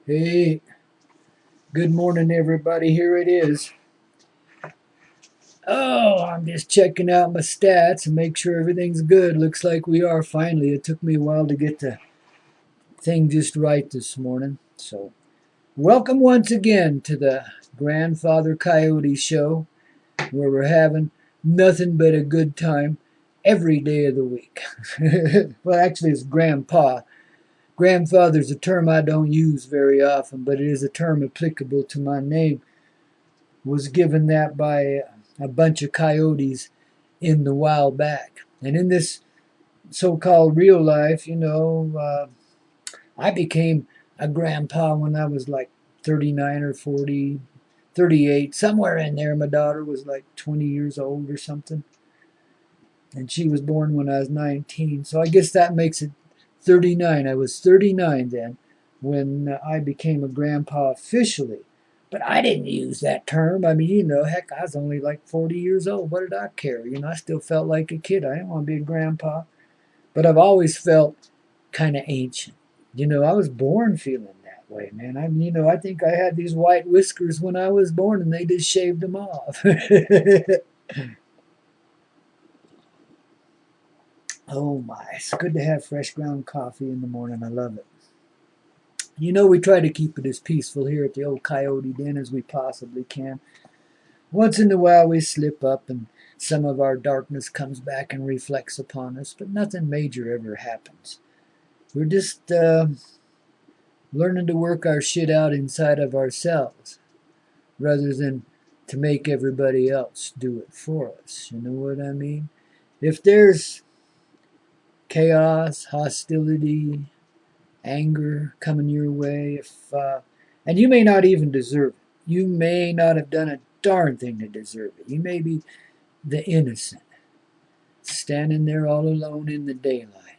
Hey, good morning, everybody. Here it is. Oh, I'm just checking out my stats and make sure everything's good. Looks like we are finally. It took me a while to get the thing just right this morning. So, welcome once again to the Grandfather Coyote Show, where we're having nothing but a good time every day of the week. Well, actually, it's Grandpa. Grandfather's a term I don't use very often, but it is a term applicable to my name. Was given that by a bunch of coyotes in the while back. And in this so-called real life, I became a grandpa when I was like 39 or 40, 38, somewhere in there. My daughter was like 20 years old or something. And she was born when I was 19. So I guess that makes it 39. I was 39 then when I became a grandpa officially. But I didn't use that term. I mean, heck, I was only like 40 years old. What did I care? I still felt like a kid. I didn't want to be a grandpa. But I've always felt kind of ancient. I was born feeling that way, man. I think I had these white whiskers when I was born and they just shaved them off. Oh my, it's good to have fresh ground coffee in the morning. I love it. We try to keep it as peaceful here at the old Coyote Den as we possibly can. Once in a while we slip up and some of our darkness comes back and reflects upon us, but nothing major ever happens. We're just learning to work our shit out inside of ourselves rather than to make everybody else do it for us. You know what I mean? If there's chaos, hostility, anger coming your way, and you may not even deserve it. You may not have done a darn thing to deserve it. You may be the innocent, standing there all alone in the daylight,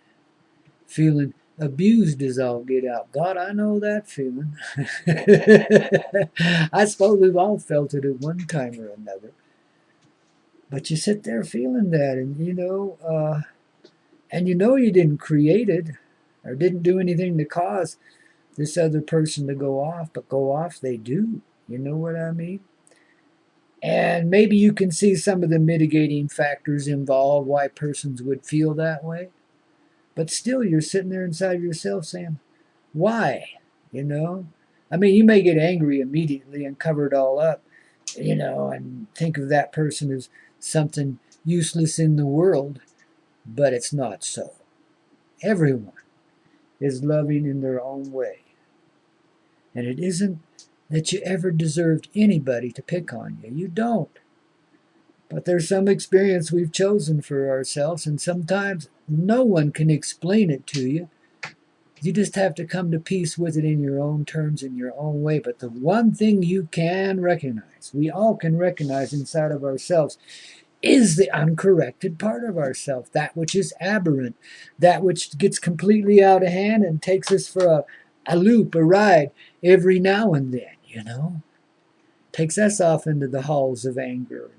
feeling abused as all get out. God, I know that feeling. I suppose we've all felt it at one time or another. But you sit there feeling that, and you didn't create it or didn't do anything to cause this other person to go off, but go off they do. You know what I mean? And maybe you can see some of the mitigating factors involved why persons would feel that way. But still, you're sitting there inside yourself saying, why? You know? I mean, you may get angry immediately and cover it all up, and think of that person as something useless in the world, but it's not so. Everyone is loving in their own way. And it isn't that you ever deserved anybody to pick on you. You don't. But there's some experience we've chosen for ourselves, and sometimes no one can explain it to you. You just have to come to peace with it in your own terms, in your own way. But the one thing you can recognize, we all can recognize inside of ourselves, is the uncorrected part of ourselves, that which is aberrant, that which gets completely out of hand and takes us for a loop, a ride, every now and then. Takes us off into the halls of anger,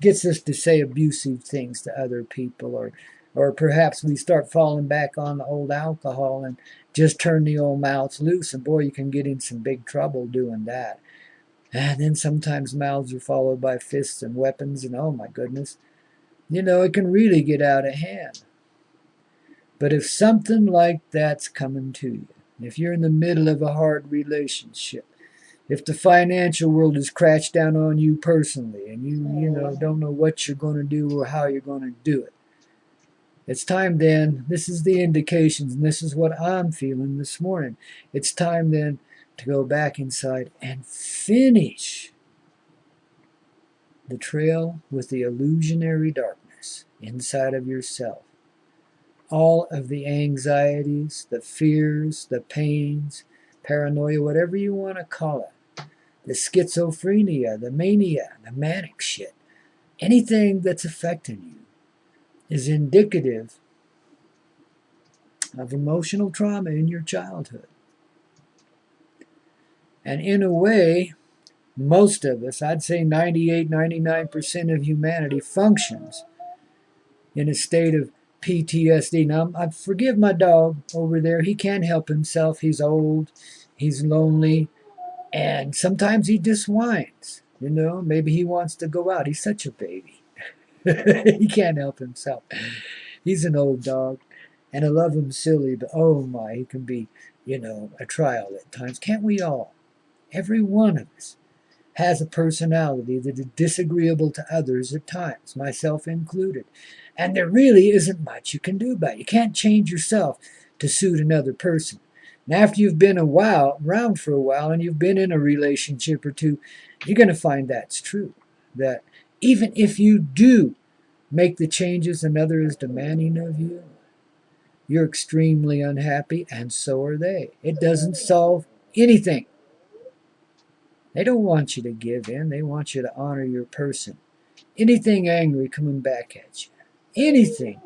gets us to say abusive things to other people, or perhaps we start falling back on the old alcohol and just turn the old mouths loose, and boy, you can get in some big trouble doing that. And then sometimes mouths are followed by fists and weapons, and oh my goodness, it can really get out of hand. But if something like that's coming to you, if you're in the middle of a hard relationship, if the financial world has crashed down on you personally, and you don't know what you're going to do or how you're going to do it, it's time then, this is the indications, and this is what I'm feeling this morning. It's time then to go back inside and finish the trail with the illusionary darkness inside of yourself. All of the anxieties, the fears, the pains, paranoia, whatever you want to call it, the schizophrenia, the mania, the manic shit, anything that's affecting you is indicative of emotional trauma in your childhood. And in a way, most of us, I'd say 98, 99% of humanity functions in a state of PTSD. Now, I forgive my dog over there. He can't help himself. He's old. He's lonely, and sometimes he just whines. Maybe he wants to go out. He's such a baby. He can't help himself. He's an old dog, and I love him silly, but oh my, he can be, a trial at times. Can't we all? Every one of us has a personality that is disagreeable to others at times, myself included. And there really isn't much you can do about it. You can't change yourself to suit another person. And after you've been around for a while, and you've been in a relationship or two, you're going to find that's true. That even if you do make the changes another is demanding of you, you're extremely unhappy, and so are they. It doesn't solve anything. They don't want you to give in. They want you to honor your person. Anything angry coming back at you, anything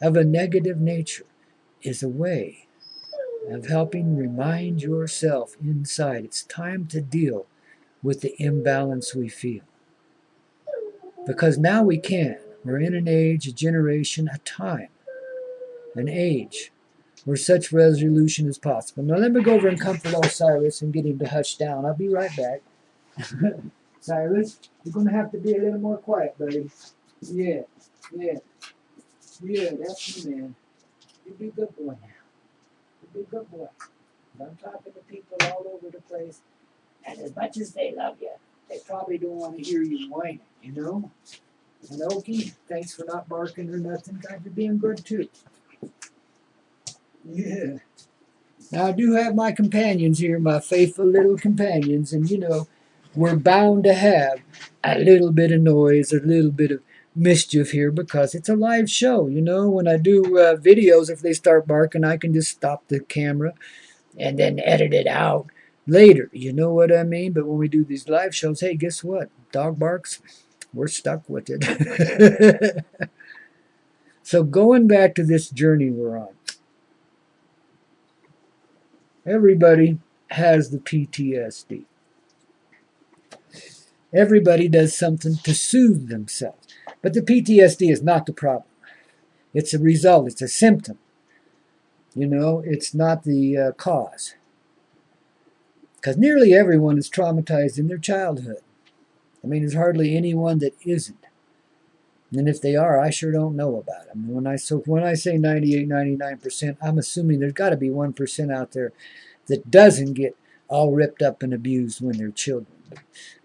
of a negative nature, is a way of helping remind yourself inside it's time to deal with the imbalance we feel. Because now we can. We're in an age, a generation, a time, an age where such resolution is possible. Now let me go over and comfort Osiris and get him to hush down. I'll be right back. Cyrus, you're going to have to be a little more quiet, buddy. Yeah, yeah, yeah, that's the man. You be a good boy now. You be a good boy. I'm talking to people all over the place, and as much as they love you, they probably don't want to hear you whining, And Okie, thanks for not barking or nothing. God, you're being good too. Yeah. Now, I do have my companions here, my faithful little companions, and we're bound to have a little bit of noise, a little bit of mischief here because it's a live show. When I do videos, if they start barking, I can just stop the camera and then edit it out later. You know what I mean? But when we do these live shows, hey, guess what? Dog barks, we're stuck with it. So going back to this journey we're on, everybody has the PTSD. Everybody does something to soothe themselves. But the PTSD is not the problem. It's a result. It's a symptom. It's not the cause. Because nearly everyone is traumatized in their childhood. I mean, there's hardly anyone that isn't. And if they are, I sure don't know about them. When I say 98, 99%, I'm assuming there's got to be 1% out there that doesn't get all ripped up and abused when they're children. But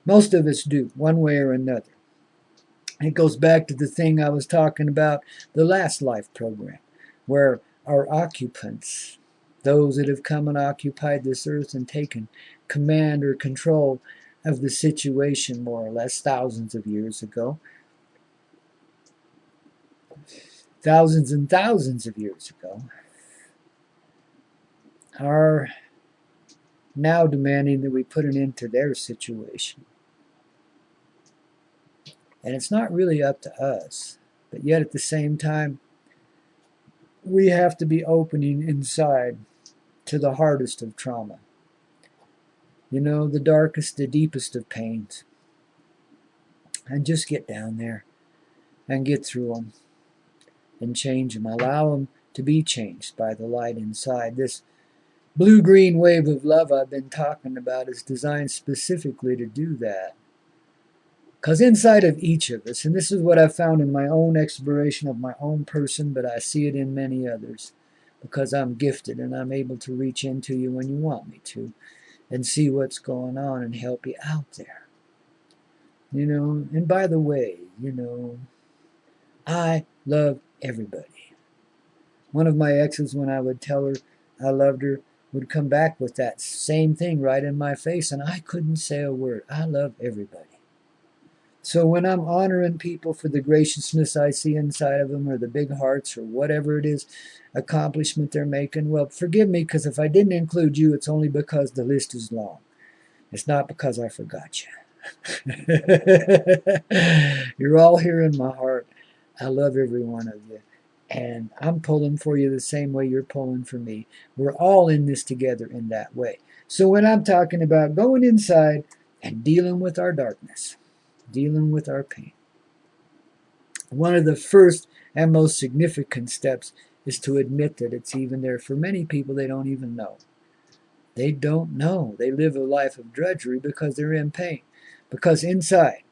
most of us do, one way or another. It goes back to the thing I was talking about, the last life program, where our occupants, those that have come and occupied this earth and taken command or control of the situation more or less thousands of years ago, thousands and thousands of years ago, are now demanding that we put an end to their situation. And it's not really up to us, but yet at the same time, we have to be opening inside to the hardest of trauma. The darkest, the deepest of pains. And just get down there and get through them and change them. Allow them to be changed by the light inside. This blue-green wave of love I've been talking about is designed specifically to do that. Because inside of each of us, and this is what I've found in my own exploration of my own person, but I see it in many others, because I'm gifted and I'm able to reach into you when you want me to and see what's going on and help you out there. And by the way, I love everybody. One of my exes, when I would tell her I loved her, would come back with that same thing right in my face, and I couldn't say a word. I love everybody. So when I'm honoring people for the graciousness I see inside of them, or the big hearts, or whatever it is, accomplishment they're making, well, forgive me, because if I didn't include you, it's only because the list is long. It's not because I forgot you. You're all here in my heart. I love every one of you. And I'm pulling for you the same way you're pulling for me. We're all in this together in that way. So when I'm talking about going inside and dealing with our darkness, dealing with our pain, one of the first and most significant steps is to admit that it's even there. For many people, they don't even know. They don't know. They live a life of drudgery because they're in pain. Because inside,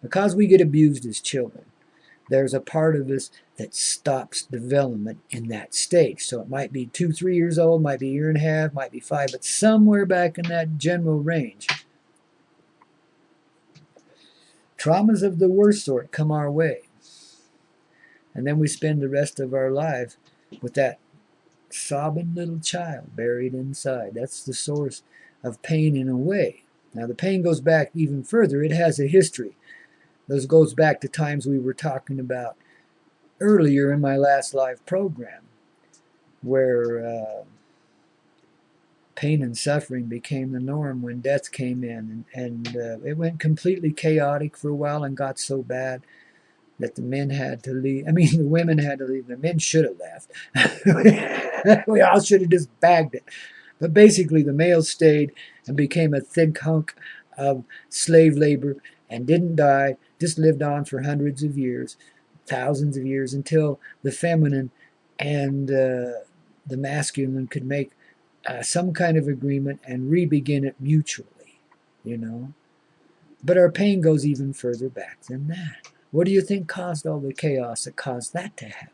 because we get abused as children, there's a part of us that stops development in that stage. So it might be 2, 3 years old, might be a year and a half, might be 5, but somewhere back in that general range, traumas of the worst sort come our way. And then we spend the rest of our life with that sobbing little child buried inside. That's the source of pain in a way. Now, the pain goes back even further. It has a history. This goes back to times we were talking about earlier in my last live program, where pain and suffering became the norm when death came in. And it went completely chaotic for a while and got so bad that the men had to leave. I mean, the women had to leave. The men should have left. We all should have just bagged it. But basically, the males stayed and became a thick hunk of slave labor and didn't die, just lived on for hundreds of years, thousands of years, until the feminine and the masculine could make some kind of agreement and re-begin it mutually, you know. But our pain goes even further back than that. What do you think caused all the chaos that caused that to happen?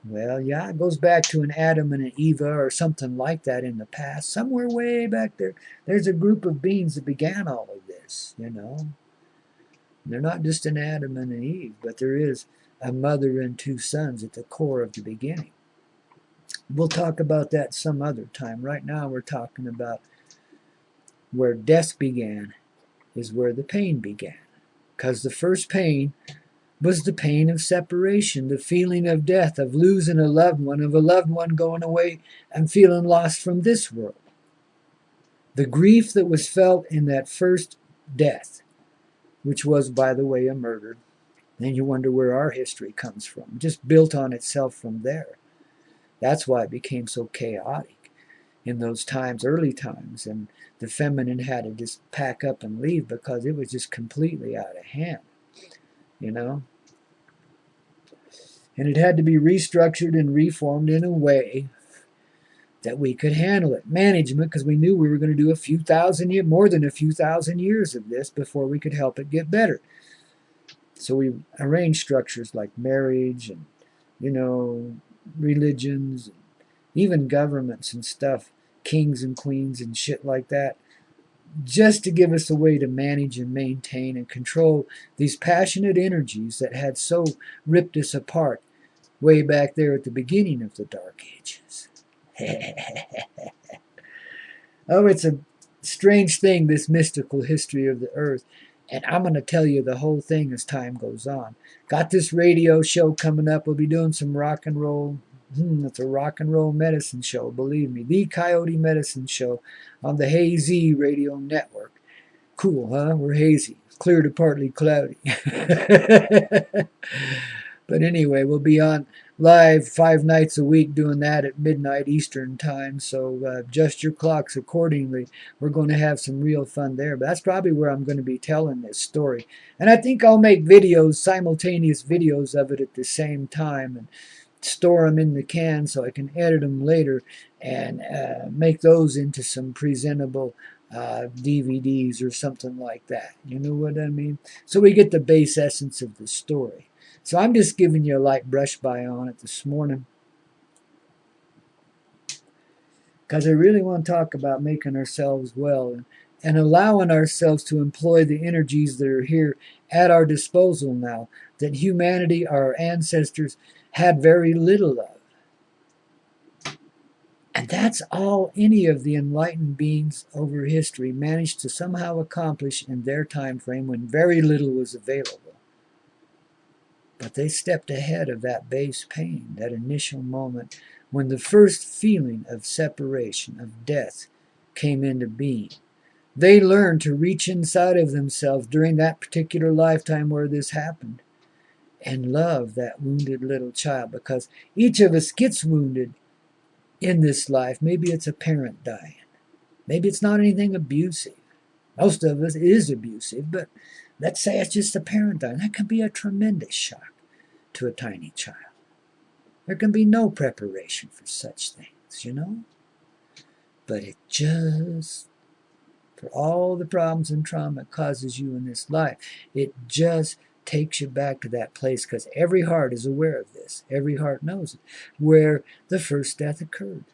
Well, yeah, it goes back to an Adam and an Eva or something like that in the past. Somewhere way back there, there's a group of beings that began all of this, you know. They're not just an Adam and an Eve, but there is a mother and 2 sons at the core of the beginning. We'll talk about that some other time. Right now we're talking about where death began is where the pain began. Because the first pain was the pain of separation, the feeling of death, of losing a loved one, of a loved one going away and feeling lost from this world. The grief that was felt in that first death, which was, by the way, a murder. Then you wonder where our history comes from, just built on itself from there. That's why it became so chaotic in those times, early times, and the feminine had to just pack up and leave because it was just completely out of hand, you know. And it had to be restructured and reformed in a way that we could handle it. Management, because we knew we were going to do a few thousand years, more than a few thousand years of this before we could help it get better. So we arranged structures like marriage and, you know, religions, even governments and stuff, kings and queens and shit like that, just to give us a way to manage and maintain and control these passionate energies that had so ripped us apart way back there at the beginning of the Dark Ages. Oh, it's a strange thing, this mystical history of the earth. And I'm going to tell you the whole thing as time goes on. Got this radio show coming up. We'll be doing some rock and roll. It's a rock and roll medicine show, believe me. The Coyote Medicine Show on the Hazy Radio Network. Cool, huh? We're hazy. Clear to partly cloudy. But anyway, we'll be on live 5 nights a week doing that at midnight Eastern time. So adjust your clocks accordingly. We're going to have some real fun there. But that's probably where I'm going to be telling this story. And I think I'll make videos, simultaneous videos of it at the same time, and store them in the can so I can edit them later and make those into some presentable DVDs or something like that. You know what I mean? So we get the base essence of the story. So I'm just giving you a light brush by on it this morning because I really want to talk about making ourselves well and allowing ourselves to employ the energies that are here at our disposal now, that humanity, our ancestors, had very little of. And that's all any of the enlightened beings over history managed to somehow accomplish in their time frame when very little was available. But they stepped ahead of that base pain, that initial moment when the first feeling of separation, of death, came into being. They learned to reach inside of themselves during that particular lifetime where this happened and love that wounded little child, because each of us gets wounded in this life. Maybe it's a parent dying. Maybe it's not anything abusive. Most of us is abusive, but let's say it's just a parent dying. That can be a tremendous shock to a tiny child. There can be no preparation for such things, you know? But it just, for all the problems and trauma it causes you in this life, it just takes you back to that place, because every heart is aware of this. Every heart knows it, where the first death occurred.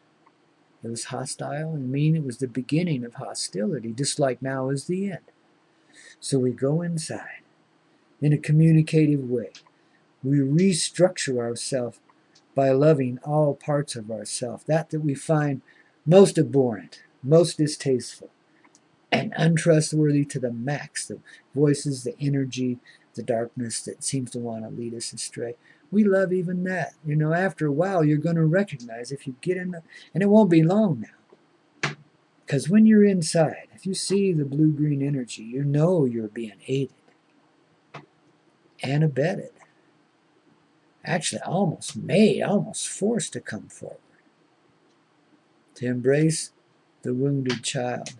It was hostile and mean. It was the beginning of hostility, just like now is the end. So we go inside in a communicative way. We restructure ourselves by loving all parts of ourselves, that we find most abhorrent, most distasteful, and untrustworthy to the max, the voices, the energy, the darkness that seems to want to lead us astray. We love even that. After a while, you're going to recognize if you get in the, and it won't be long now. Because when you're inside, if you see the blue-green energy, you know you're being aided and abetted. Actually, almost forced to come forward, to embrace the wounded child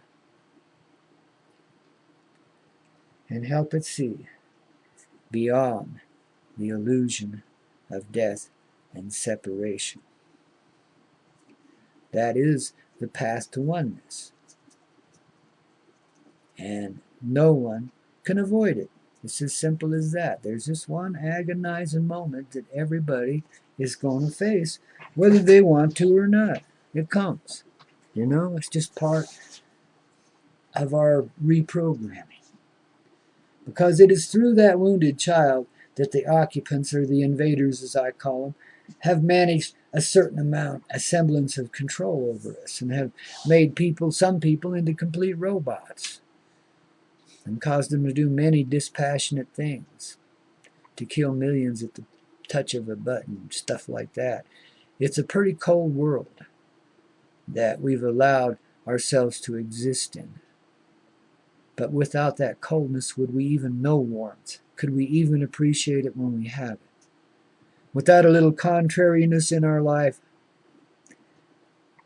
and help it see beyond the illusion of death and separation. That is the path to oneness. And no one can avoid it. It's as simple as that. There's just one agonizing moment that everybody is going to face, whether they want to or not. It comes. It's just part of our reprogramming. Because it is through that wounded child that the occupants, or the invaders as I call them, have managed a certain amount, a semblance of control over us, and have made some people into complete robots, and caused them to do many dispassionate things, to kill millions at the touch of a button, stuff like that. It's a pretty cold world that we've allowed ourselves to exist in. But without that coldness, would we even know warmth? Could we even appreciate it when we have it? Without a little contrariness in our life,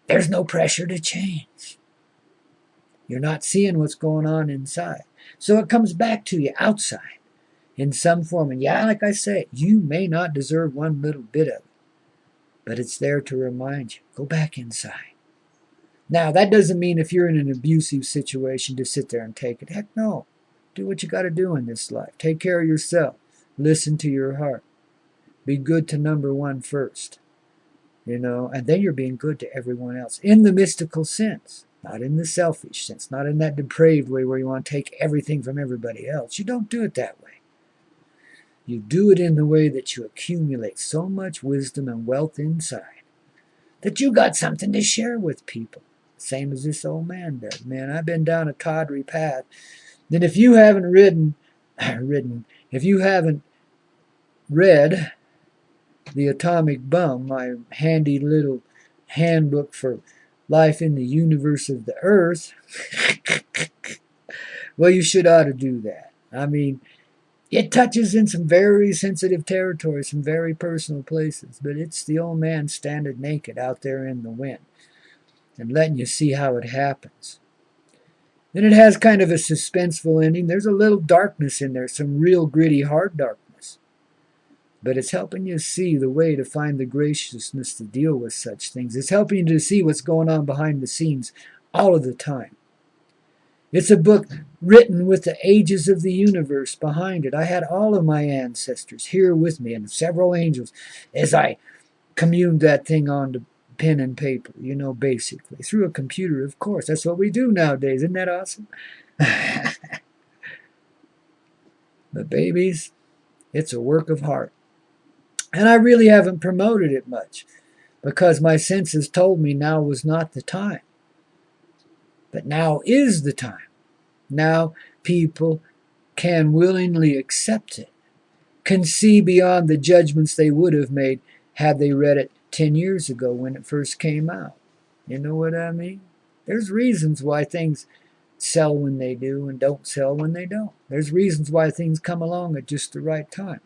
there's no pressure to change. You're not seeing what's going on inside. So it comes back to you outside in some form. And yeah, like I say, you may not deserve one little bit of it, but it's there to remind you, go back inside. Now, that doesn't mean if you're in an abusive situation to sit there and take it. Heck no. Do what you got to do in this life. Take care of yourself. Listen to your heart. Be good to number one first. And then you're being good to everyone else in the mystical sense, not in the selfish sense, not in that depraved way where you want to take everything from everybody else. You don't do it that way. You do it in the way that you accumulate so much wisdom and wealth inside that you got something to share with people. Same as this old man does. Man, I've been down a tawdry path. Then if you haven't if you haven't read The Atomic Bum, my handy little handbook for life in the universe of the earth, well, you should ought to do that. I mean, it touches in some very sensitive territory, some very personal places, but it's the old man standing naked out there in the wind and letting you see how it happens. Then it has kind of a suspenseful ending. There's a little darkness in there, some real gritty, hard darkness. But it's helping you see the way to find the graciousness to deal with such things. It's helping you to see what's going on behind the scenes all of the time. It's a book written with the ages of the universe behind it. I had all of my ancestors here with me and several angels as I communed that thing onto pen and paper, basically. Through a computer, of course. That's what we do nowadays. Isn't that awesome? But babies, it's a work of heart. And I really haven't promoted it much because my senses told me now was not the time. But now is the time. Now people can willingly accept it, can see beyond the judgments they would have made had they read it 10 years ago when it first came out. You know what I mean? There's reasons why things sell when they do and don't sell when they don't. There's reasons why things come along at just the right time.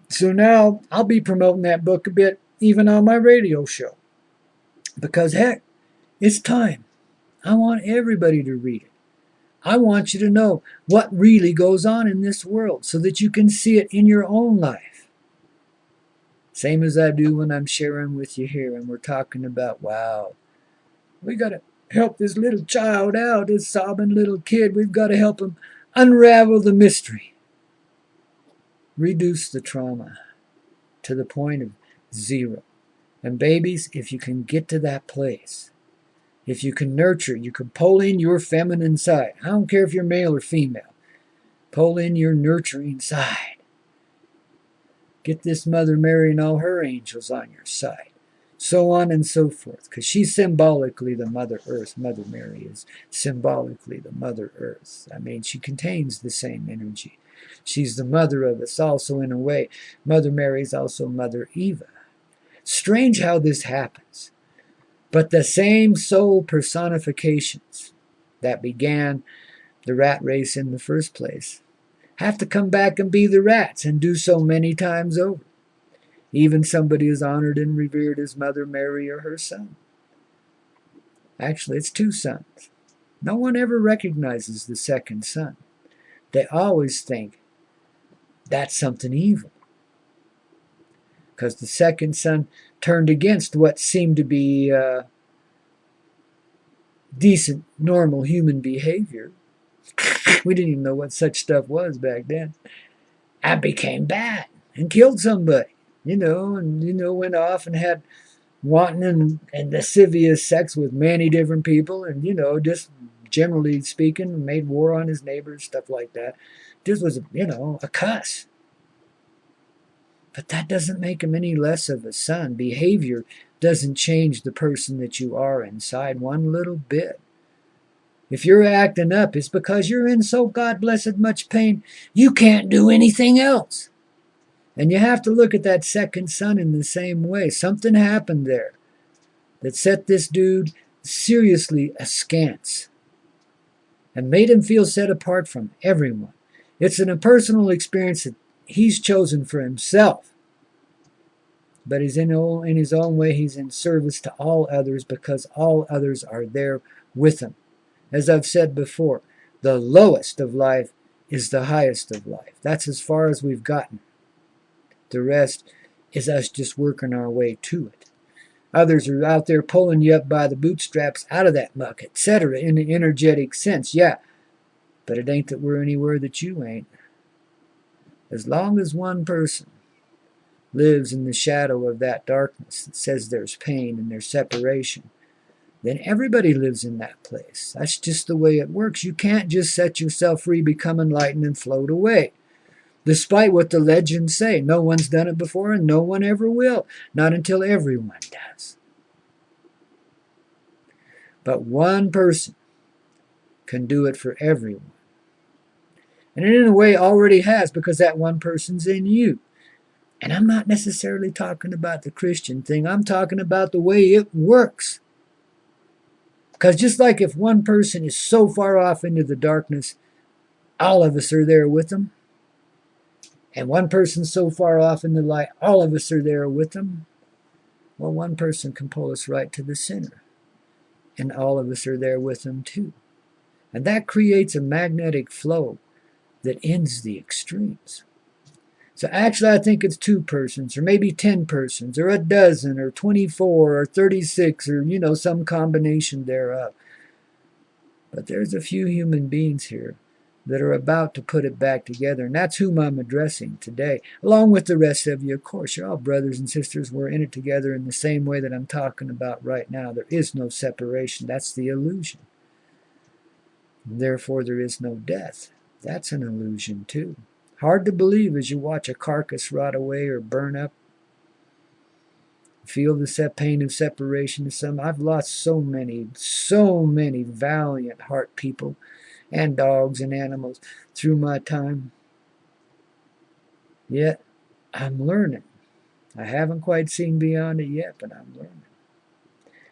So now I'll be promoting that book a bit even on my radio show. Because heck, it's time. I want everybody to read it. I want you to know what really goes on in this world so that you can see it in your own life. Same as I do when I'm sharing with you here and we're talking about, wow, We got to help this little child out, this sobbing little kid. We've got to help him unravel the mystery. Reduce the trauma to the point of zero. And babies, if you can get to that place, if you can nurture, you can pull in your feminine side. I don't care if you're male or female. Pull in your nurturing side. Get this Mother Mary and all her angels on your side. So on and so forth. Because she's symbolically the Mother Earth. Mother Mary is symbolically the Mother Earth. I mean, she contains the same energy. She's the mother of us also in a way. Mother Mary is also Mother Eva. Strange how this happens. But the same soul personifications that began the rat race in the first place have to come back and be the rats and do so many times over. Even somebody as honored and revered as Mother Mary or her son. Actually, it's two sons. No one ever recognizes the second son. They always think that's something evil. Because the second son turned against what seemed to be decent, normal human behavior. We didn't even know what such stuff was back then. I became bad and killed somebody, and went off and had wanton and lascivious sex with many different people, and just generally speaking, made war on his neighbors, stuff like that. This was, a cuss. But that doesn't make him any less of a son. Behavior doesn't change the person that you are inside one little bit. If you're acting up, it's because you're in so God blessed much pain, you can't do anything else. And you have to look at that second son in the same way. Something happened there that set this dude seriously askance and made him feel set apart from everyone. It's an impersonal experience that he's chosen for himself. But he's in his own way, he's in service to all others because all others are there with him. As I've said before, the lowest of life is the highest of life. That's as far as we've gotten. The rest is us just working our way to it. Others are out there pulling you up by the bootstraps out of that muck, etc., in an energetic sense. Yeah, but it ain't that we're anywhere that you ain't. As long as one person lives in the shadow of that darkness that says there's pain and there's separation, then everybody lives in that place. That's just the way it works. You can't just set yourself free, become enlightened, and float away. Despite what the legends say, no one's done it before and no one ever will. Not until everyone does. But one person can do it for everyone. And in a way already has, because that one person's in you. And I'm not necessarily talking about the Christian thing. I'm talking about the way it works. Because just like if one person is so far off into the darkness, all of us are there with them. And one person's so far off in the light, all of us are there with them. Well, one person can pull us right to the center. And all of us are there with them too. And that creates a magnetic flow that ends the extremes. So actually I think it's 2 persons, or maybe 10 persons, or a dozen, or 24, or 36, or some combination thereof. But there's a few human beings here that are about to put it back together, and that's whom I'm addressing today, along with the rest of you. Of course, you're all brothers and sisters. We're in it together in the same way that I'm talking about right now. There is no separation. That's the illusion. Therefore, there is no death. That's an illusion, too. Hard to believe as you watch a carcass rot away or burn up. Feel the pain of separation. I've lost so many valiant heart people and dogs and animals through my time. Yet, I'm learning. I haven't quite seen beyond it yet, but I'm learning.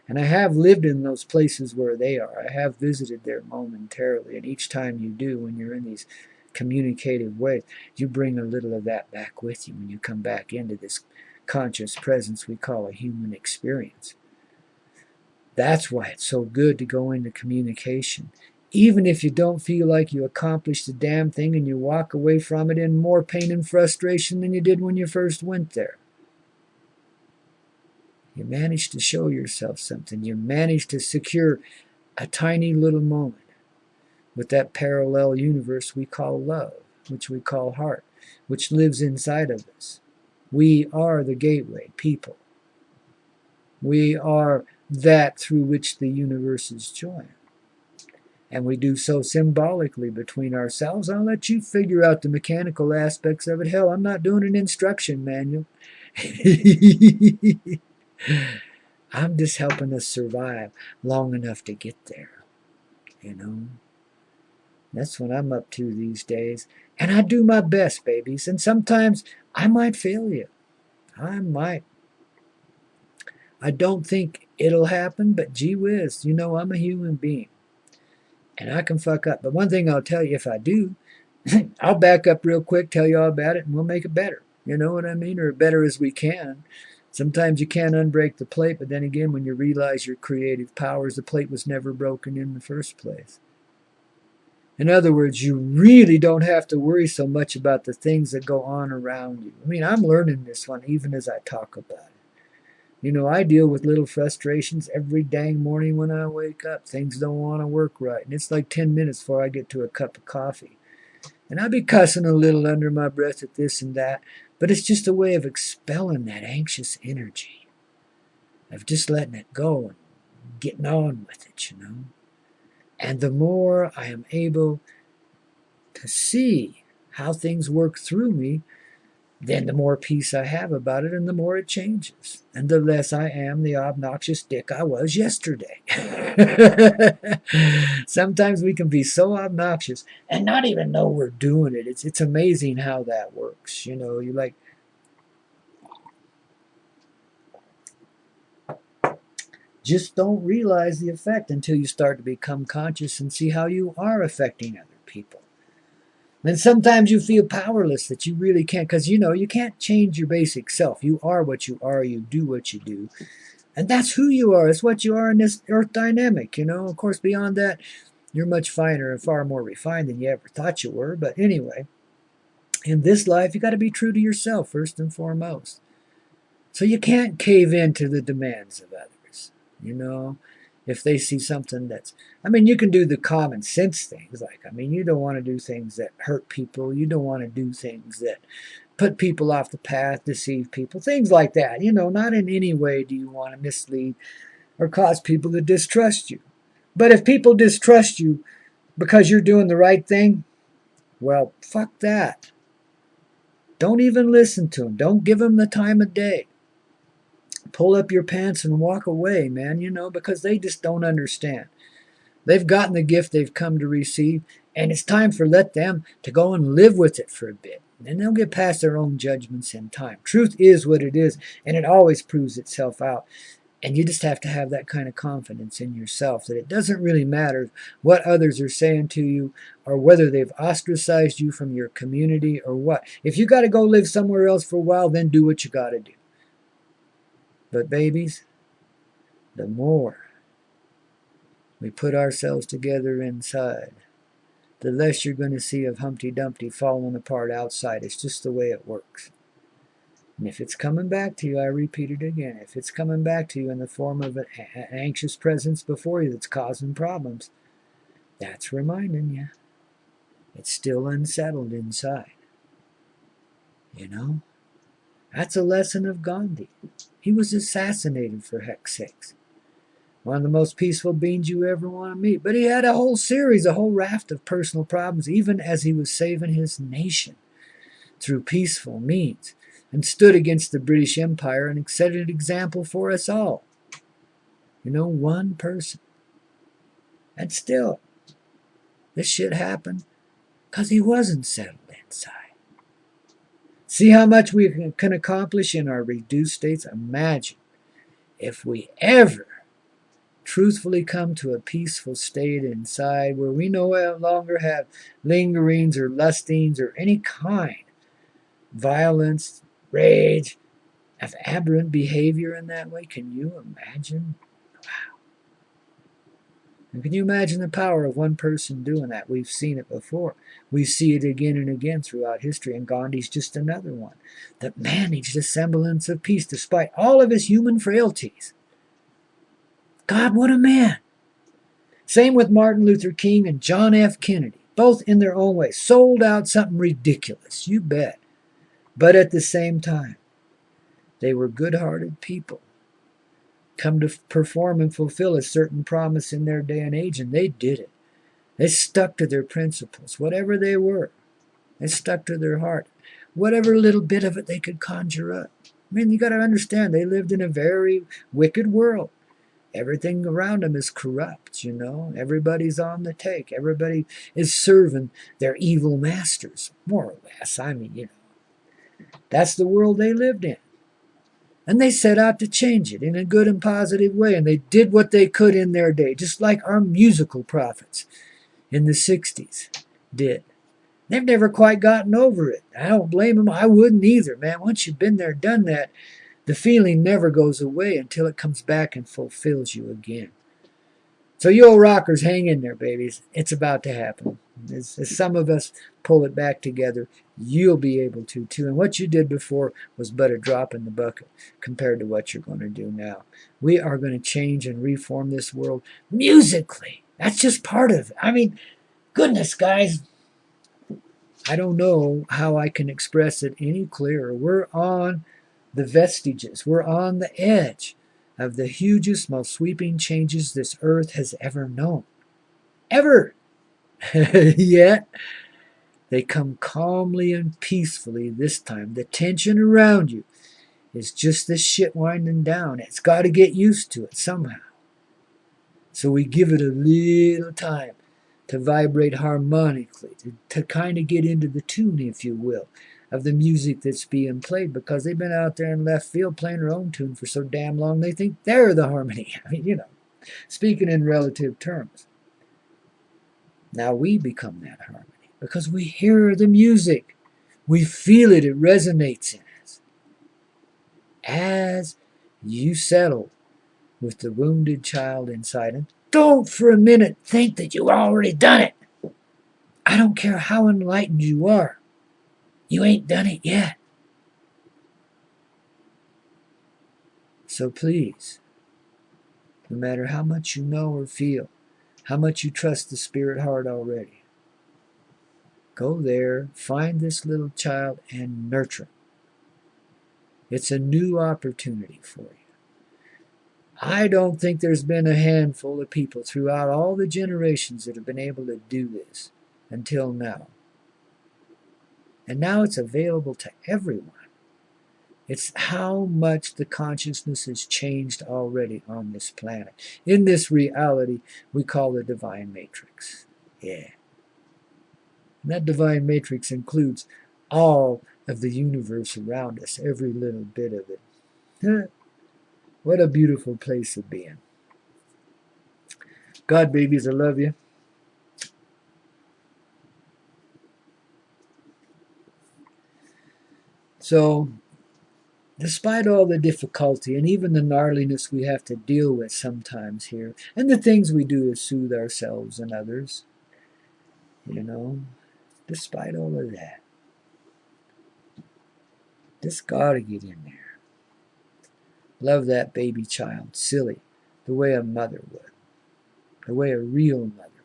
And I have lived in those places where they are. I have visited there momentarily, and each time you do, when you're in these communicative ways, you bring a little of that back with you when you come back into this conscious presence we call a human experience. That's why it's so good to go into communication. Even if you don't feel like you accomplished the damn thing and you walk away from it in more pain and frustration than you did when you first went there. You managed to show yourself something. You managed to secure a tiny little moment with that parallel universe we call love, which we call heart, which lives inside of us. We are the gateway, people. We are that through which the universes join. And we do so symbolically between ourselves. I'll let you figure out the mechanical aspects of it. Hell, I'm not doing an instruction manual. I'm just helping us survive long enough to get there. You know? That's what I'm up to these days. And I do my best, babies. And sometimes I might fail you. I might. I don't think it'll happen, but gee whiz, you know, I'm a human being. And I can fuck up. But one thing I'll tell you, if I do, I'll back up real quick, tell you all about it, and we'll make it better. You know what I mean? Or better as we can. Sometimes you can't unbreak the plate, but then again, when you realize your creative powers, the plate was never broken in the first place. In other words, you really don't have to worry so much about the things that go on around you. I mean, I'm learning this one even as I talk about it. You know, I deal with little frustrations every dang morning when I wake up. Things don't want to work right. And it's like 10 minutes before I get to a cup of coffee. And I be cussing a little under my breath at this and that. But it's just a way of expelling that anxious energy. Of just letting it go and getting on with it, you know. And the more I am able to see how things work through me, then the more peace I have about it and the more it changes. And the less I am the obnoxious dick I was yesterday. Sometimes we can be so obnoxious and not even know we're doing it. It's amazing how that works. You know, you like, just don't realize the effect until you start to become conscious and see how you are affecting other people. And sometimes you feel powerless that you really can't, because you know you can't change your basic self. You are what you are, you do what you do. And that's who you are. It's what you are in this earth dynamic, you know. Of course, beyond that, you're much finer and far more refined than you ever thought you were. But anyway, in this life, you got to be true to yourself first and foremost. So you can't cave in to the demands of others, you know. If they see something that's, I mean, you can do the common sense things. Like, I mean, you don't want to do things that hurt people. You don't want to do things that put people off the path, deceive people, things like that. You know, not in any way do you want to mislead or cause people to distrust you. But if people distrust you because you're doing the right thing, well, fuck that. Don't even listen to them. Don't give them the time of day. Pull up your pants and walk away, man, you know, because they just don't understand. They've gotten the gift they've come to receive, and it's time for let them to go and live with it for a bit. And they'll get past their own judgments in time. Truth is what it is, and it always proves itself out. And you just have to have that kind of confidence in yourself that it doesn't really matter what others are saying to you or whether they've ostracized you from your community or what. If you got to go live somewhere else for a while, then do what you got to do. But babies, the more we put ourselves together inside, the less you're going to see of Humpty Dumpty falling apart outside. It's just the way it works. And if it's coming back to you, I repeat it again, if it's coming back to you in the form of an anxious presence before you that's causing problems, that's reminding you it's still unsettled inside. You know? That's a lesson of Gandhi. He was assassinated, for heck's sakes. One of the most peaceful beings you ever want to meet. But he had a whole series, a whole raft of personal problems, even as he was saving his nation through peaceful means, and stood against the British Empire and set an example for us all. You know, one person. And still, this shit happened because he wasn't settled inside. See how much we can accomplish in our reduced states? Imagine if we ever truthfully come to a peaceful state inside where we no longer have lingerings or lustings or any kind of violence, rage, of aberrant behavior in that way. Can you imagine? Wow. And can you imagine the power of one person doing that? We've seen it before. We see it again and again throughout history, and Gandhi's just another one that managed a semblance of peace despite all of his human frailties. God, what a man! Same with Martin Luther King and John F. Kennedy, both in their own way, sold out something ridiculous, you bet. But at the same time, they were good-hearted people, come to perform and fulfill a certain promise in their day and age, and they did it. They stuck to their principles, whatever they were. They stuck to their heart, whatever little bit of it they could conjure up. I mean, you got to understand, they lived in a very wicked world. Everything around them is corrupt, you know. Everybody's on the take. Everybody is serving their evil masters, more or less. I mean, you know, that's the world they lived in. And they set out to change it in a good and positive way. And they did what they could in their day, just like our musical prophets in the 60s did. They've never quite gotten over it. I don't blame them. I wouldn't either, man. Once you've been there, done that, the feeling never goes away until it comes back and fulfills you again. So you old rockers, hang in there, babies. It's about to happen. As some of us pull it back together, you'll be able to too. And what you did before was but a drop in the bucket compared to what you're going to do now. We are going to change and reform this world musically. That's just part of it. I mean, goodness, guys. I don't know how I can express it any clearer. We're on the vestiges. We're on the edge of the hugest, most sweeping changes this earth has ever known. Ever! Yet, they come calmly and peacefully this time. The tension around you is just this shit winding down. It's got to get used to it somehow. So we give it a little time to vibrate harmonically, to kind of get into the tune, if you will, of the music that's being played, because they've been out there in left field playing their own tune for so damn long they think they're the harmony. I mean, you know, speaking in relative terms. Now we become that harmony because we hear the music. We feel it. It resonates in us. As you settle with the wounded child inside, and don't for a minute think that you've already done it. I don't care how enlightened you are. You ain't done it yet. So please, no matter how much you know or feel, how much you trust the spirit heart already, go there, find this little child, and nurture him. It's a new opportunity for you. I don't think there's been a handful of people throughout all the generations that have been able to do this until now. And now it's available to everyone. It's how much the consciousness has changed already on this planet. In this reality we call the divine matrix. Yeah. And that divine matrix includes all of the universe around us, every little bit of it. What a beautiful place to be in. God, babies, I love you. So, despite all the difficulty and even the gnarliness we have to deal with sometimes here, and the things we do to soothe ourselves and others, you know, despite all of that, just gotta get in there. Love that baby child, silly, the way a mother would, the way a real mother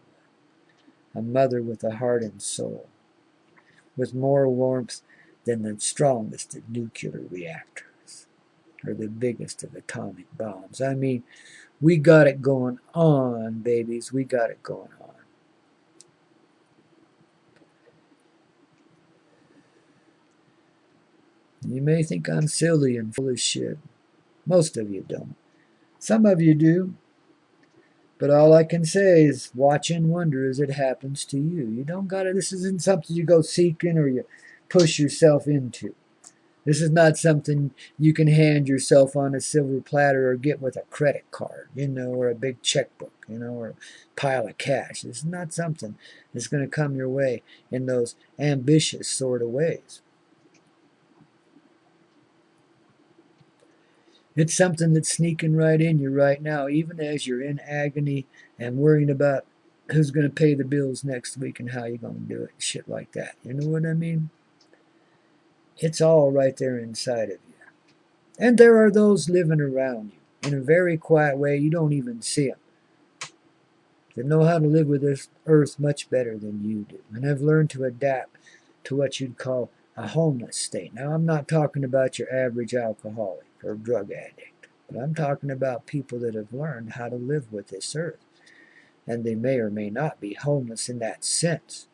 would, a mother with a heart and soul, with more warmth than the strongest of nuclear reactors, or the biggest of atomic bombs. I mean, we got it going on, babies. We got it going on. You may think I'm silly and full of shit. Most of you don't. Some of you do. But all I can say is watch and wonder as it happens to you. You don't gotta, this isn't something you go seeking or you push yourself into. This is not something you can hand yourself on a silver platter or get with a credit card, you know, or a big checkbook, you know, or a pile of cash. This is not something that's going to come your way in those ambitious sort of ways. It's something that's sneaking right in you right now, even as you're in agony and worrying about who's going to pay the bills next week and how you're going to do it, shit like that. You know what I mean? It's all right there inside of you. And there are those living around you in a very quiet way. You don't even see them. They know how to live with this earth much better than you do, and have learned to adapt to what you'd call a homeless state. Now, I'm not talking about your average alcoholic or drug addict, but I'm talking about people that have learned how to live with this earth. And they may or may not be homeless in that sense,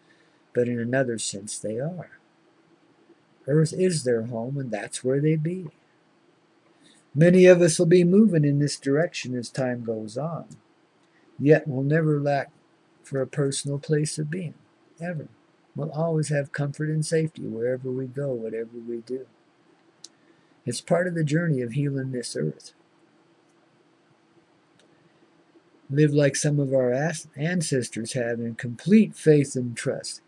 but in another sense they are. Earth is their home, and that's where they be. Many of us will be moving in this direction as time goes on, yet we'll never lack for a personal place of being, ever. We'll always have comfort and safety wherever we go, whatever we do. It's part of the journey of healing this earth. Live like some of our ancestors have, in complete faith and trust.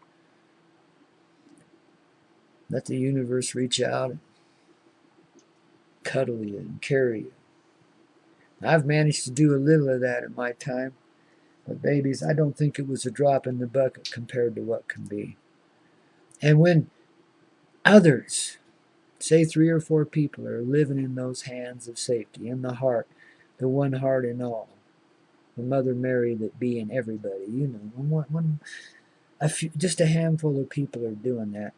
Let the universe reach out and cuddle you and carry you. I've managed to do a little of that in my time, but babies, I don't think it was a drop in the bucket compared to what can be. And when others, say 3 or 4 people, are living in those hands of safety, in the heart, the one heart in all, the Mother Mary that be in everybody, you know, when just a handful of people are doing that,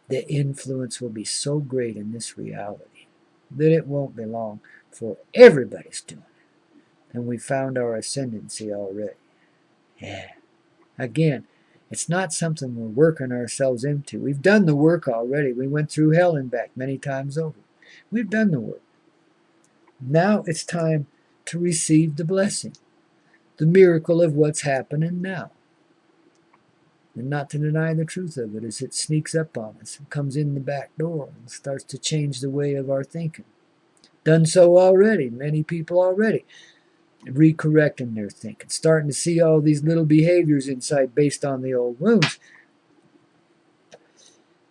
the influence will be so great in this reality that it won't be long for everybody's doing it. And we found our ascendancy already. Yeah. Again, it's not something we're working ourselves into. We've done the work already. We went through hell and back many times over. We've done the work. Now it's time to receive the blessing, the miracle of what's happening now. And not to deny the truth of it as it sneaks up on us and comes in the back door and starts to change the way of our thinking. Done so already, many people already. Recorrecting their thinking, starting to see all these little behaviors inside based on the old wounds.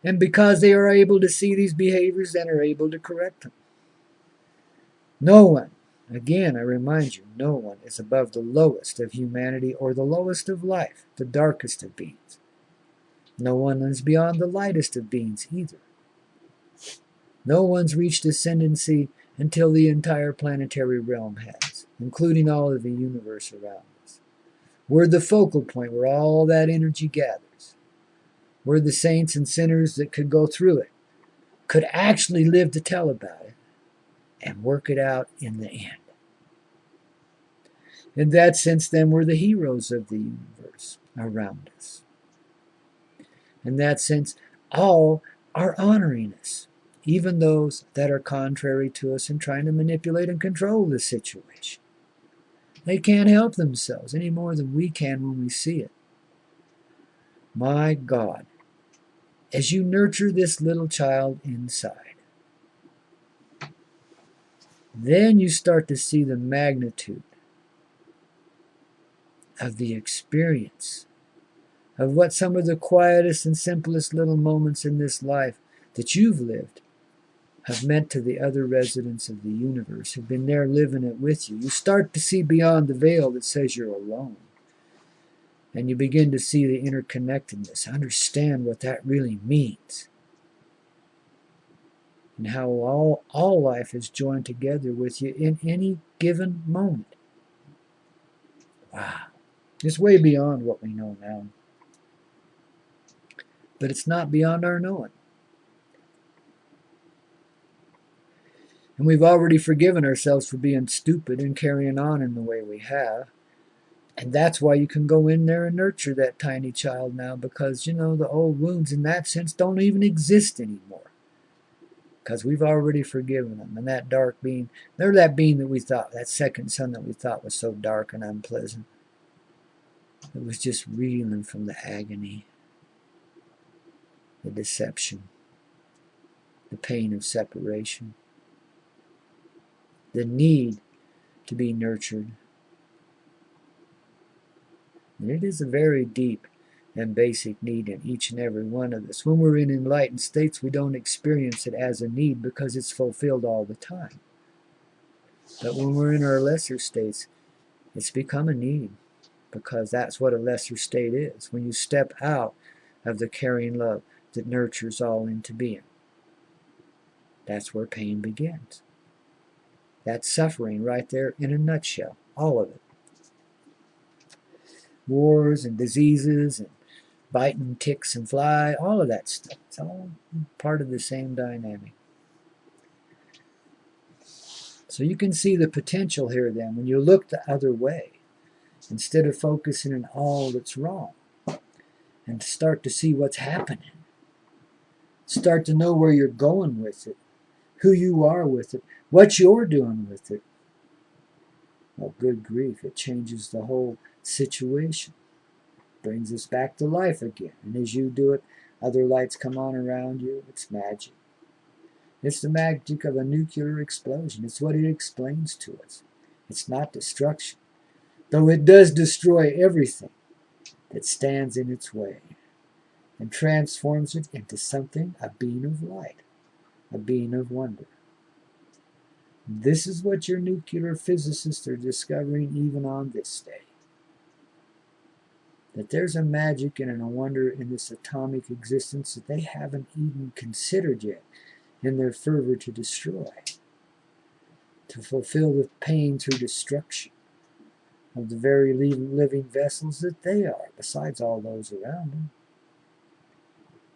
And because they are able to see these behaviors, then are able to correct them. No one, again I remind you, no one is above the lowest of humanity or the lowest of life, the darkest of beings. No one is beyond the lightest of beings either. No one's reached ascendancy until the entire planetary realm has, including all of the universe around us. We're the focal point where all that energy gathers. We're the saints and sinners that could go through it, could actually live to tell about it, and work it out in the end. In that sense, then, we're the heroes of the universe around us. In that sense, all are honoring us, even those that are contrary to us and trying to manipulate and control the situation. They can't help themselves any more than we can when we see it. My God, as you nurture this little child inside, then you start to see the magnitude of the experience of what some of the quietest and simplest little moments in this life that you've lived have meant to the other residents of the universe who've been there living it with you. You start to see beyond the veil that says you're alone. And you begin to see the interconnectedness, understand what that really means. And how all life is joined together with you in any given moment. Wow. It's way beyond what we know now. But it's not beyond our knowing. And we've already forgiven ourselves for being stupid and carrying on in the way we have. And that's why you can go in there and nurture that tiny child now, because, you know, the old wounds in that sense don't even exist anymore. Because we've already forgiven them. And that dark being, they're that being that we thought, that second son that we thought was so dark and unpleasant. It was just reeling from the agony, the deception, the pain of separation, the need to be nurtured. And it is a very deep and basic need in each and every one of us. When we're in enlightened states, we don't experience it as a need because it's fulfilled all the time. But when we're in our lesser states, it's become a need, because that's what a lesser state is. When you step out of the caring love that nurtures all into being, that's where pain begins. That's suffering right there in a nutshell, all of it. Wars and diseases and biting ticks and fly, all of that stuff. It's all part of the same dynamic. So you can see the potential here then when you look the other way, instead of focusing on all that's wrong, and start to see what's happening. Start to know where you're going with it, who you are with it, what you're doing with it. Well, good grief, it changes the whole situation. Brings us back to life again. And as you do it, other lights come on around you. It's magic. It's the magic of a nuclear explosion. It's what it explains to us. It's not destruction, though it does destroy everything that stands in its way, and transforms it into something, a being of light, a being of wonder. This is what your nuclear physicists are discovering even on this day. That there's a magic and a wonder in this atomic existence that they haven't even considered yet in their fervor to destroy, to fulfill the pain through destruction of the very living vessels that they are, besides all those around them.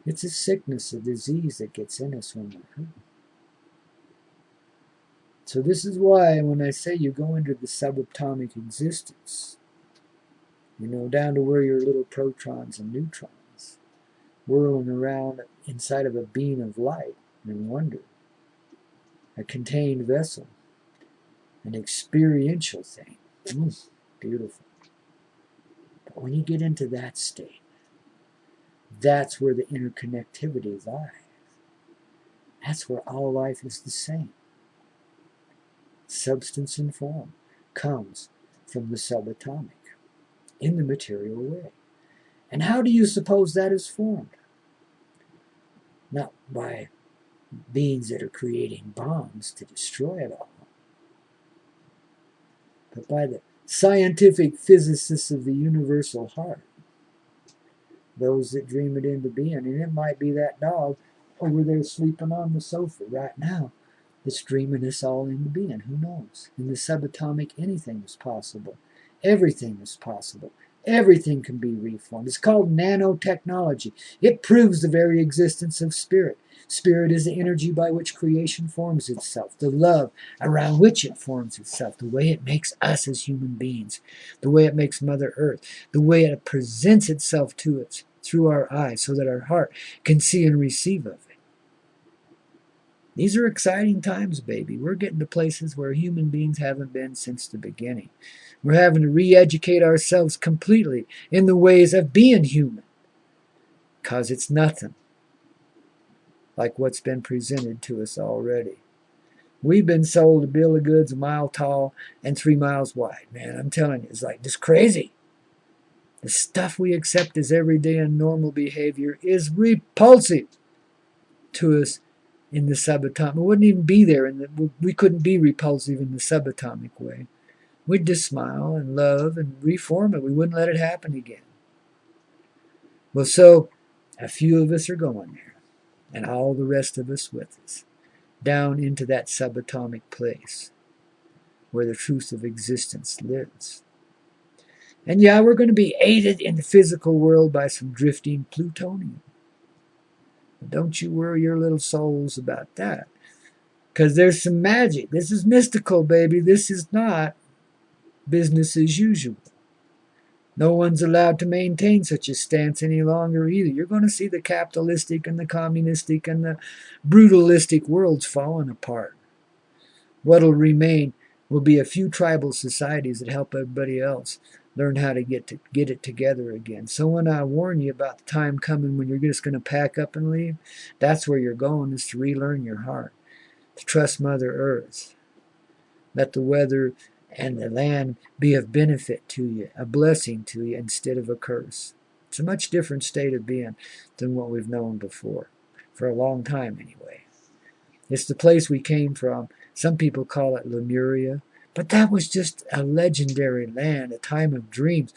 It's a sickness, a disease that gets in us when we're hurt. So this is why when I say you go into the subatomic existence, down to where your little protons and neutrons whirling around inside of a being of light and wonder, a contained vessel, an experiential thing. Beautiful. But when you get into that state, that's where the interconnectivity lies. That's where all life is the same. Substance and form comes from the subatomic in the material way. And how do you suppose that is formed? Not by beings that are creating bombs to destroy it all, but by the scientific physicists of the universal heart, those that dream it into being. And it might be that dog over there sleeping on the sofa right now that's dreaming us all into being. Who knows? In the subatomic, anything is possible. Everything is possible. Everything can be reformed. It's called nanotechnology. It proves the very existence of spirit. Spirit is the energy by which creation forms itself, the love around which it forms itself, the way it makes us as human beings, the way it makes Mother Earth, the way it presents itself to us through our eyes so that our heart can see and receive of it. These are exciting times, baby. We're getting to places where human beings haven't been since the beginning. We're having to re-educate ourselves completely in the ways of being human, because it's nothing like what's been presented to us already. We've been sold a bill of goods a mile tall and 3 miles wide. Man, I'm telling you, it's like just crazy. The stuff we accept as everyday and normal behavior is repulsive to us in the subatomic. It wouldn't even be there. We couldn't be repulsive in the subatomic way. We'd just smile and love and reform it. We wouldn't let it happen again. Well, so a few of us are going there, and all the rest of us with us, down into that subatomic place where the truth of existence lives. And yeah, we're going to be aided in the physical world by some drifting plutonium. But don't you worry your little souls about that, because there's some magic. This is mystical, baby. This is not business as usual. No one's allowed to maintain such a stance any longer either. You're going to see the capitalistic and the communistic and the brutalistic worlds falling apart. What'll remain will be a few tribal societies that help everybody else learn how to get it together again. So when I warn you about the time coming when you're just going to pack up and leave, that's where you're going, is to relearn your heart, to trust Mother Earth. Let the weather and the land be of benefit to you, a blessing to you instead of a curse. It's a much different state of being than what we've known before, for a long time anyway. It's the place we came from Some people call it Lemuria. But that was just a legendary land, a time of dreams.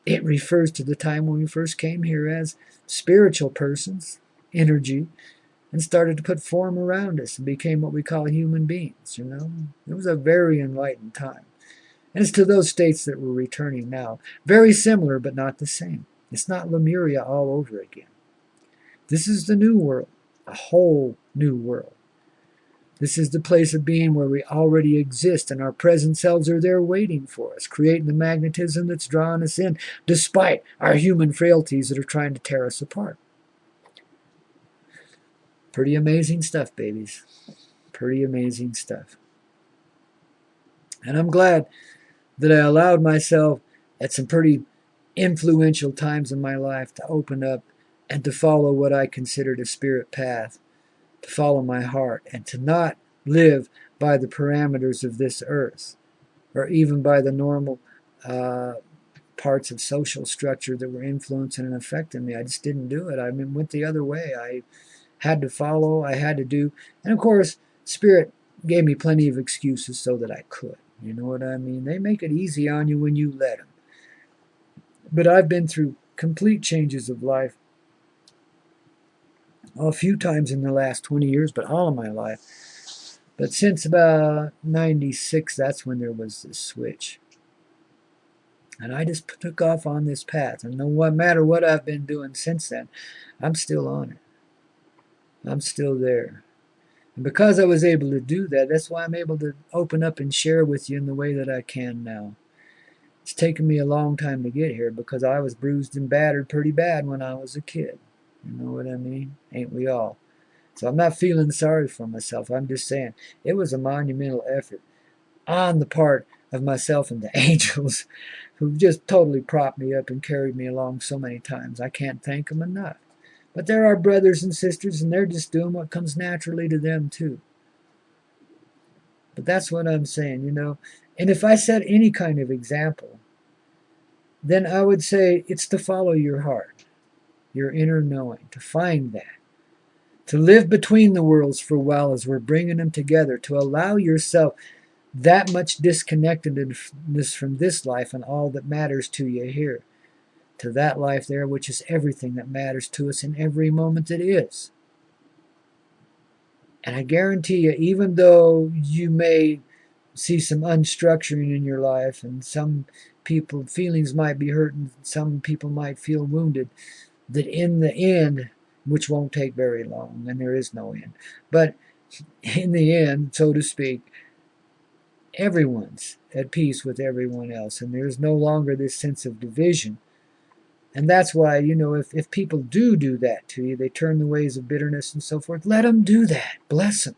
It refers to the time when we first came here as spiritual persons, energy, and started to put form around us and became what we call human beings, you know. It was a very enlightened time. And it's to those states that we're returning now. Very similar, but not the same. It's not Lemuria all over again. This is the new world, a whole new world. This is the place of being where we already exist and our present selves are there waiting for us, creating the magnetism that's drawing us in, despite our human frailties that are trying to tear us apart. Pretty amazing stuff, babies. Pretty amazing stuff. And I'm glad that I allowed myself at some pretty influential times in my life to open up and to follow what I considered a spirit path, to follow my heart, and to not live by the parameters of this earth, or even by the normal parts of social structure that were influencing and affecting me. I just didn't do it. I went the other way. I had to follow, I had to do. And of course, Spirit gave me plenty of excuses so that I could. You know what I mean? They make it easy on you when you let them. But I've been through complete changes of life a few times in the last 20 years, but all of my life. But since about 96, that's when there was this switch. And I just took off on this path. And no matter what I've been doing since then, I'm still on it. I'm still there. And because I was able to do that, that's why I'm able to open up and share with you in the way that I can now. It's taken me a long time to get here because I was bruised and battered pretty bad when I was a kid. You know what I mean? Ain't we all? So I'm not feeling sorry for myself. I'm just saying it was a monumental effort on the part of myself and the angels who just totally propped me up and carried me along so many times. I can't thank them enough. But there are brothers and sisters, and they're just doing what comes naturally to them, too. But that's what I'm saying, you know. And if I set any kind of example, then I would say it's to follow your heart, your inner knowing, to find that. To live between the worlds for a while as we're bringing them together, to allow yourself that much disconnectedness from this life and all that matters to you here, to that life there, which is everything that matters to us in every moment that is. And I guarantee you, even though you may see some unstructuring in your life and some people, feelings might be hurt and some people might feel wounded, that in the end, which won't take very long, and there is no end, but in the end, so to speak, everyone's at peace with everyone else, and there's no longer this sense of division. And that's why, you know, if people do that to you, they turn the ways of bitterness and so forth, let them do that. Bless them.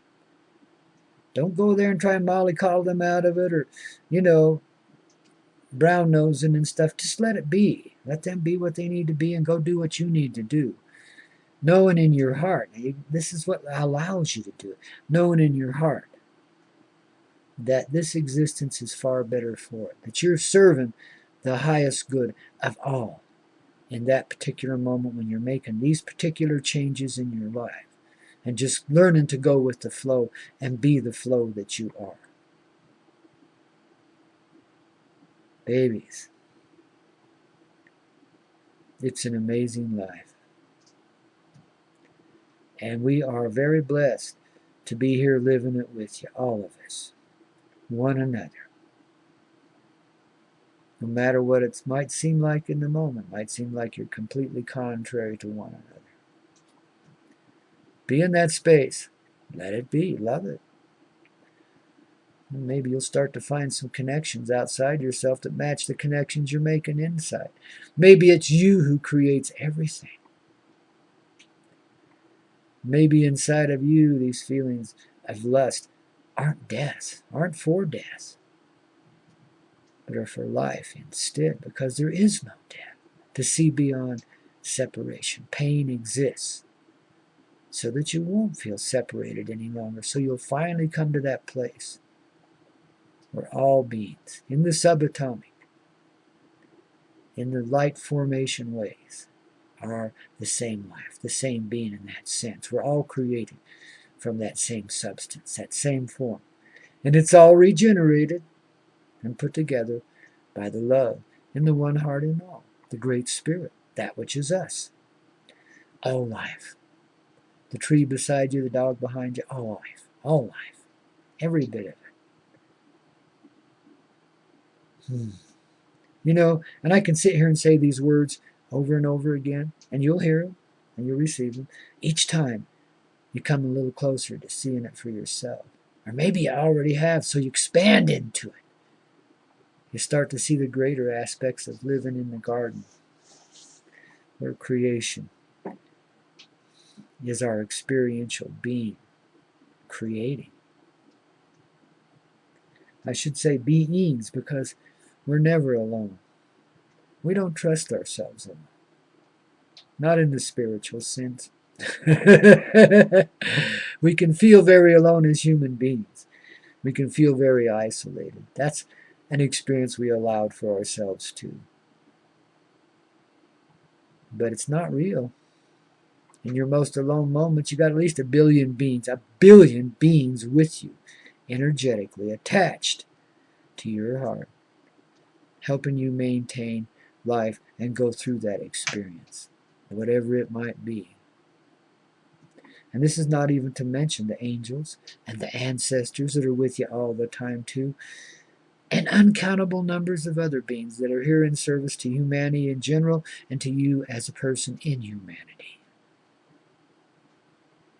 Don't go there and try and mollycoddle them out of it or, you know, brown nosing and stuff. Just let it be. Let them be what they need to be and go do what you need to do. Knowing in your heart, this is what allows you to do it, knowing in your heart that this existence is far better for it, that you're serving the highest good of all in that particular moment when you're making these particular changes in your life and just learning to go with the flow and be the flow that you are. Babies, it's an amazing life. And we are very blessed to be here living it with you, all of us, one another. No matter what it might seem like in the moment, might seem like you're completely contrary to one another. Be in that space. Let it be. Love it. And maybe you'll start to find some connections outside yourself that match the connections you're making inside. Maybe it's you who creates everything. Maybe inside of you, these feelings of lust aren't death, aren't for death, but are for life instead, because there is no death. To see beyond separation. Pain exists so that you won't feel separated any longer. So you'll finally come to that place where all beings, in the subatomic, in the light formation ways, are the same life, the same being in that sense. We're all created from that same substance, that same form. And it's all regenerated and put together by the love in the one heart in all, the great spirit, that which is us. All life. The tree beside you, the dog behind you, all life. All life. Every bit of it. You know, and I can sit here and say these words over and over again, and you'll hear them and you'll receive them. Each time you come a little closer to seeing it for yourself. Or maybe you already have, so you expand into it. You start to see the greater aspects of living in the garden, where creation is our experiential being creating. I should say beings, because we're never alone. We don't trust ourselves alone. Not in the spiritual sense. We can feel very alone as human beings. We can feel very isolated. That's an experience we allowed for ourselves too. But it's not real. In your most alone moments, you got at least a billion beings with you, energetically attached to your heart, helping you maintain life and go through that experience, whatever it might be. And this is not even to mention the angels and the ancestors that are with you all the time too, and uncountable numbers of other beings that are here in service to humanity in general and to you as a person in humanity.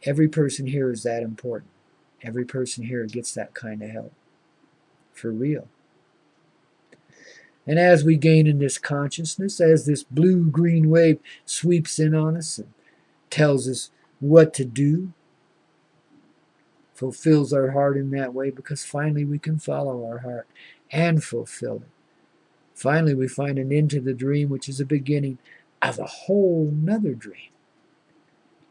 Every person here is that important. Every person here gets that kind of help. For real. And as we gain in this consciousness, as this blue-green wave sweeps in on us and tells us what to do, fulfills our heart in that way, because finally we can follow our heart and fulfill it. Finally we find an end to the dream, which is a beginning of a whole nother dream,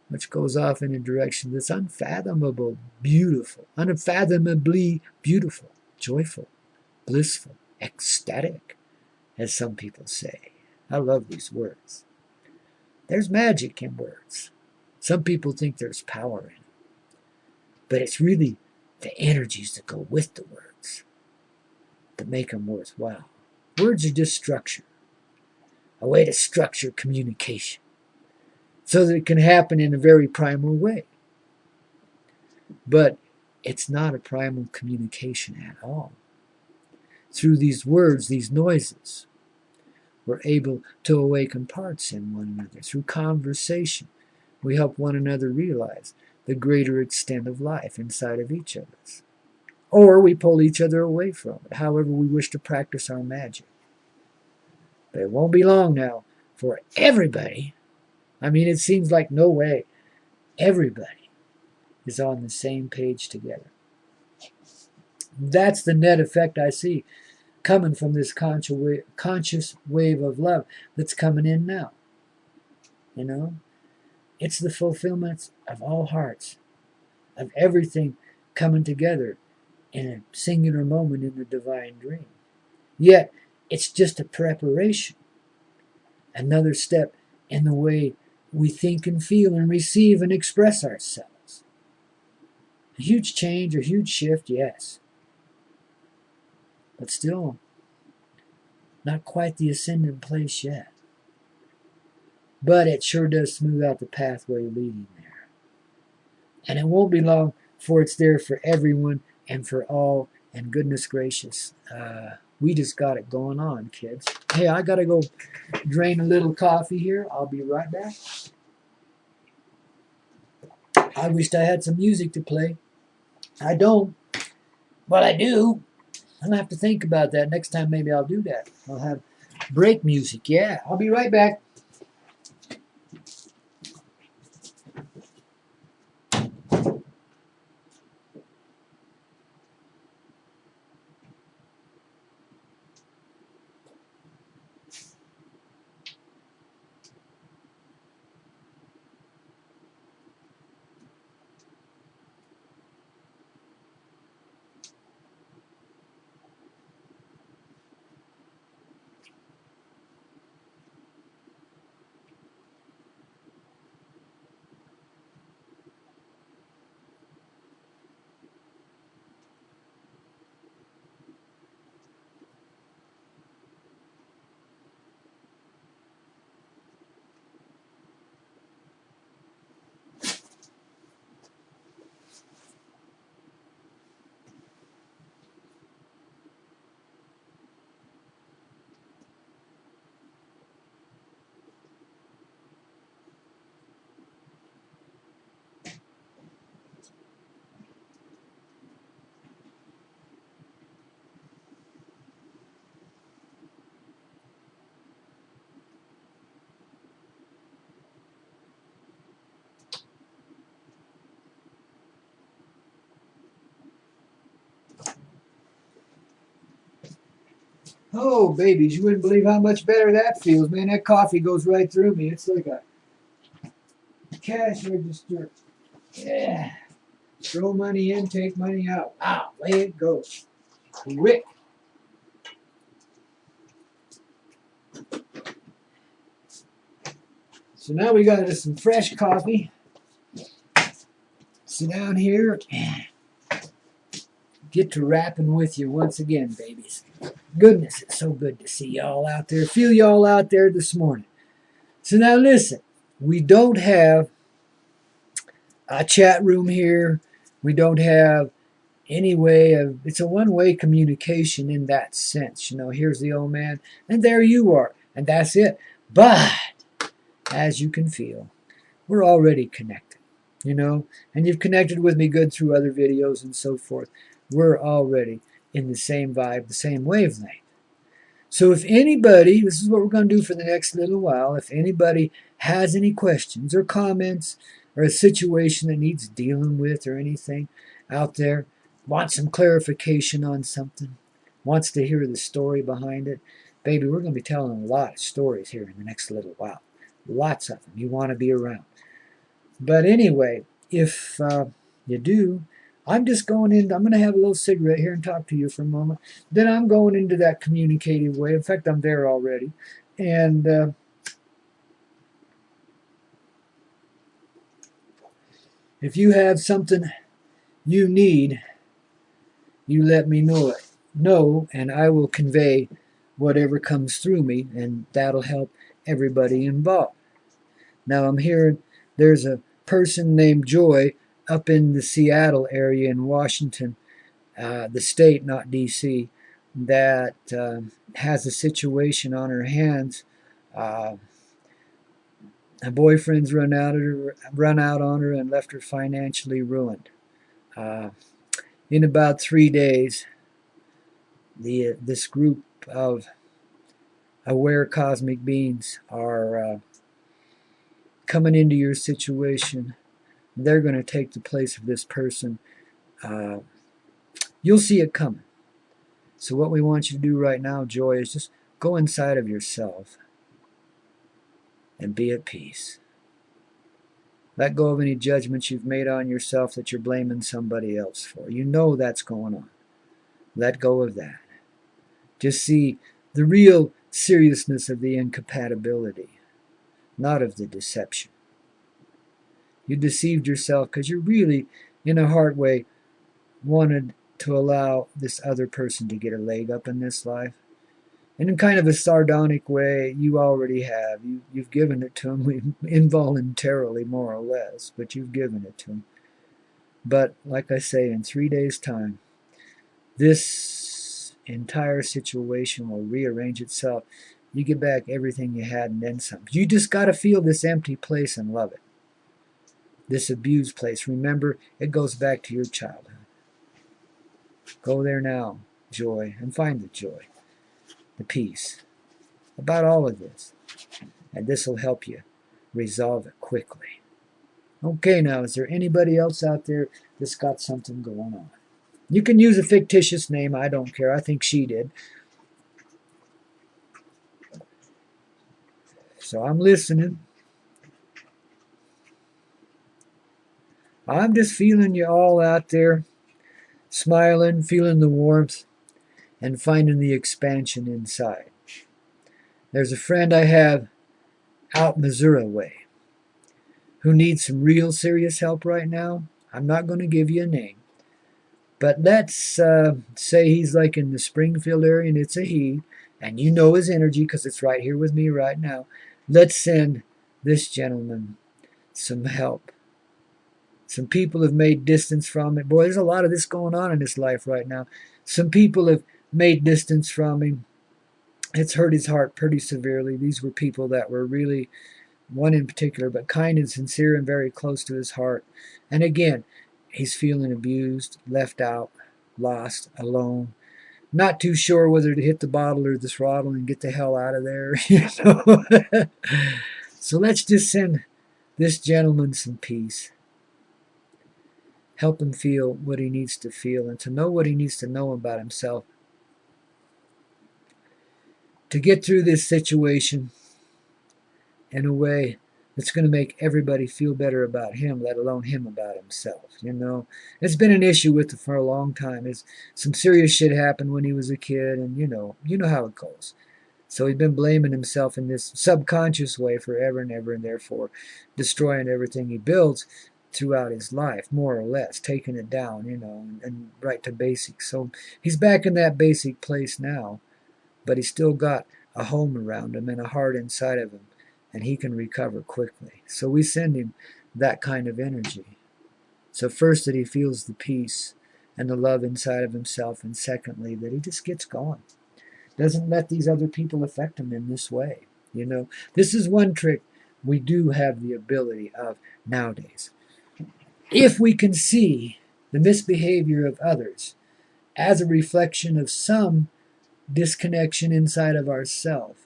which goes off in a direction that's unfathomable, beautiful, unfathomably beautiful, joyful, blissful, ecstatic, as some people say. I love these words. There's magic in words. Some people think there's power in them. But it's really the energies that go with the words that make them worthwhile. Words are just structure, a way to structure communication so that it can happen in a very primal way. But it's not a primal communication at all. Through these words, these noises, we're able to awaken parts in one another. Through conversation, we help one another realize the greater extent of life inside of each of us. Or we pull each other away from it, however we wish to practice our magic. But it won't be long now for everybody. I mean, it seems like no way. Everybody is on the same page together. That's the net effect I see coming from this conscious wave of love that's coming in now. You know? It's the fulfillment of all hearts, of everything coming together in a singular moment in the divine dream. Yet, it's just a preparation, another step in the way we think and feel and receive and express ourselves. A huge change, a huge shift, yes. But still, not quite the ascendant place yet. But it sure does smooth out the pathway leading there. And it won't be long before it's there for everyone and for all. And goodness gracious, we just got it going on, kids. Hey, I got to go drain a little coffee here. I'll be right back. I wished I had some music to play. I don't, but I do. I'm going to have to think about that. Next time, maybe I'll do that. I'll have break music. Yeah, I'll be right back. Oh, babies, you wouldn't believe how much better that feels, man. That coffee goes right through me. It's like a cash register. Yeah. Throw money in, take money out. Wow, way it goes. Quick. So now we got us some fresh coffee. Sit down here and get to rapping with you once again, babies. Goodness, it's so good to see y'all out there. Feel y'all out there this morning. So now listen, we don't have a chat room here. We don't have any way of, it's a one-way communication in that sense. You know, here's the old man, and there you are, and that's it. But, as you can feel, we're already connected, you know, and you've connected with me good through other videos and so forth. We're already in the same vibe, the same wavelength. So if anybody, this is what we're going to do for the next little while, if anybody has any questions or comments or a situation that needs dealing with or anything out there, wants some clarification on something, wants to hear the story behind it, baby, we're going to be telling a lot of stories here in the next little while. Lots of them. You want to be around. But anyway, if you do, I'm just going in. I'm going to have a little cigarette here and talk to you for a moment. Then I'm going into that communicative way. In fact, I'm there already. And if you have something you need, you let me know it. No, and I will convey whatever comes through me, and that'll help everybody involved. Now I'm hearing there's a person named Joy up in the Seattle area in Washington, the state, not D.C., that has a situation on her hands. Uh, her boyfriend's run out on her and left her financially ruined. Uh, in about 3 days, this group of aware cosmic beings are coming into your situation. They're going to take the place of this person. You'll see it coming. So what we want you to do right now, Joy, is just go inside of yourself and be at peace. Let go of any judgments you've made on yourself that you're blaming somebody else for. You know that's going on. Let go of that. Just see the real seriousness of the incompatibility, not of the deception. You deceived yourself because you really, in a heart way, wanted to allow this other person to get a leg up in this life. And in kind of a sardonic way, you already have. You've given it to him involuntarily, more or less, but you've given it to him. But, like I say, in 3 days' time, this entire situation will rearrange itself. You get back everything you had and then some. You just got to feel this empty place and love it. This abused place. Remember, it goes back to your childhood. Go there now, Joy, and find the joy, the peace about all of this. And this will help you resolve it quickly. Okay, now, is there anybody else out there that's got something going on? You can use a fictitious name. I don't care. I think she did. So I'm listening. I'm just feeling you all out there, smiling, feeling the warmth, and finding the expansion inside. There's a friend I have out Missouri way who needs some real serious help right now. I'm not going to give you a name. But let's say he's like in the Springfield area, and it's a he, and you know his energy because it's right here with me right now. Let's send this gentleman some help. Some people have made distance from it. Boy, there's a lot of this going on in his life right now. Some people have made distance from him. It's hurt his heart pretty severely. These were people that were really, one in particular, but kind and sincere and very close to his heart. And again, he's feeling abused, left out, lost, alone, not too sure whether to hit the bottle or the throttle and get the hell out of there. You know? So let's just send this gentleman some peace. Help him feel what he needs to feel and to know what he needs to know about himself. to get through this situation in a way that's going to make everybody feel better about him, let alone him about himself. It's been an issue with him for a long time. Some serious shit happened when he was a kid, and you know how it goes. So he's been blaming himself in this subconscious way forever and ever, and therefore destroying everything he builds throughout his life, more or less, taking it down, and right to basics. So he's back in that basic place now, but he's still got a home around him and a heart inside of him, and he can recover quickly. So we send him that kind of energy. So first, that he feels the peace and the love inside of himself, and secondly, that he just gets going. Doesn't let these other people affect him in this way. This is one trick we do have the ability of nowadays. If we can see the misbehavior of others as a reflection of some disconnection inside of ourselves,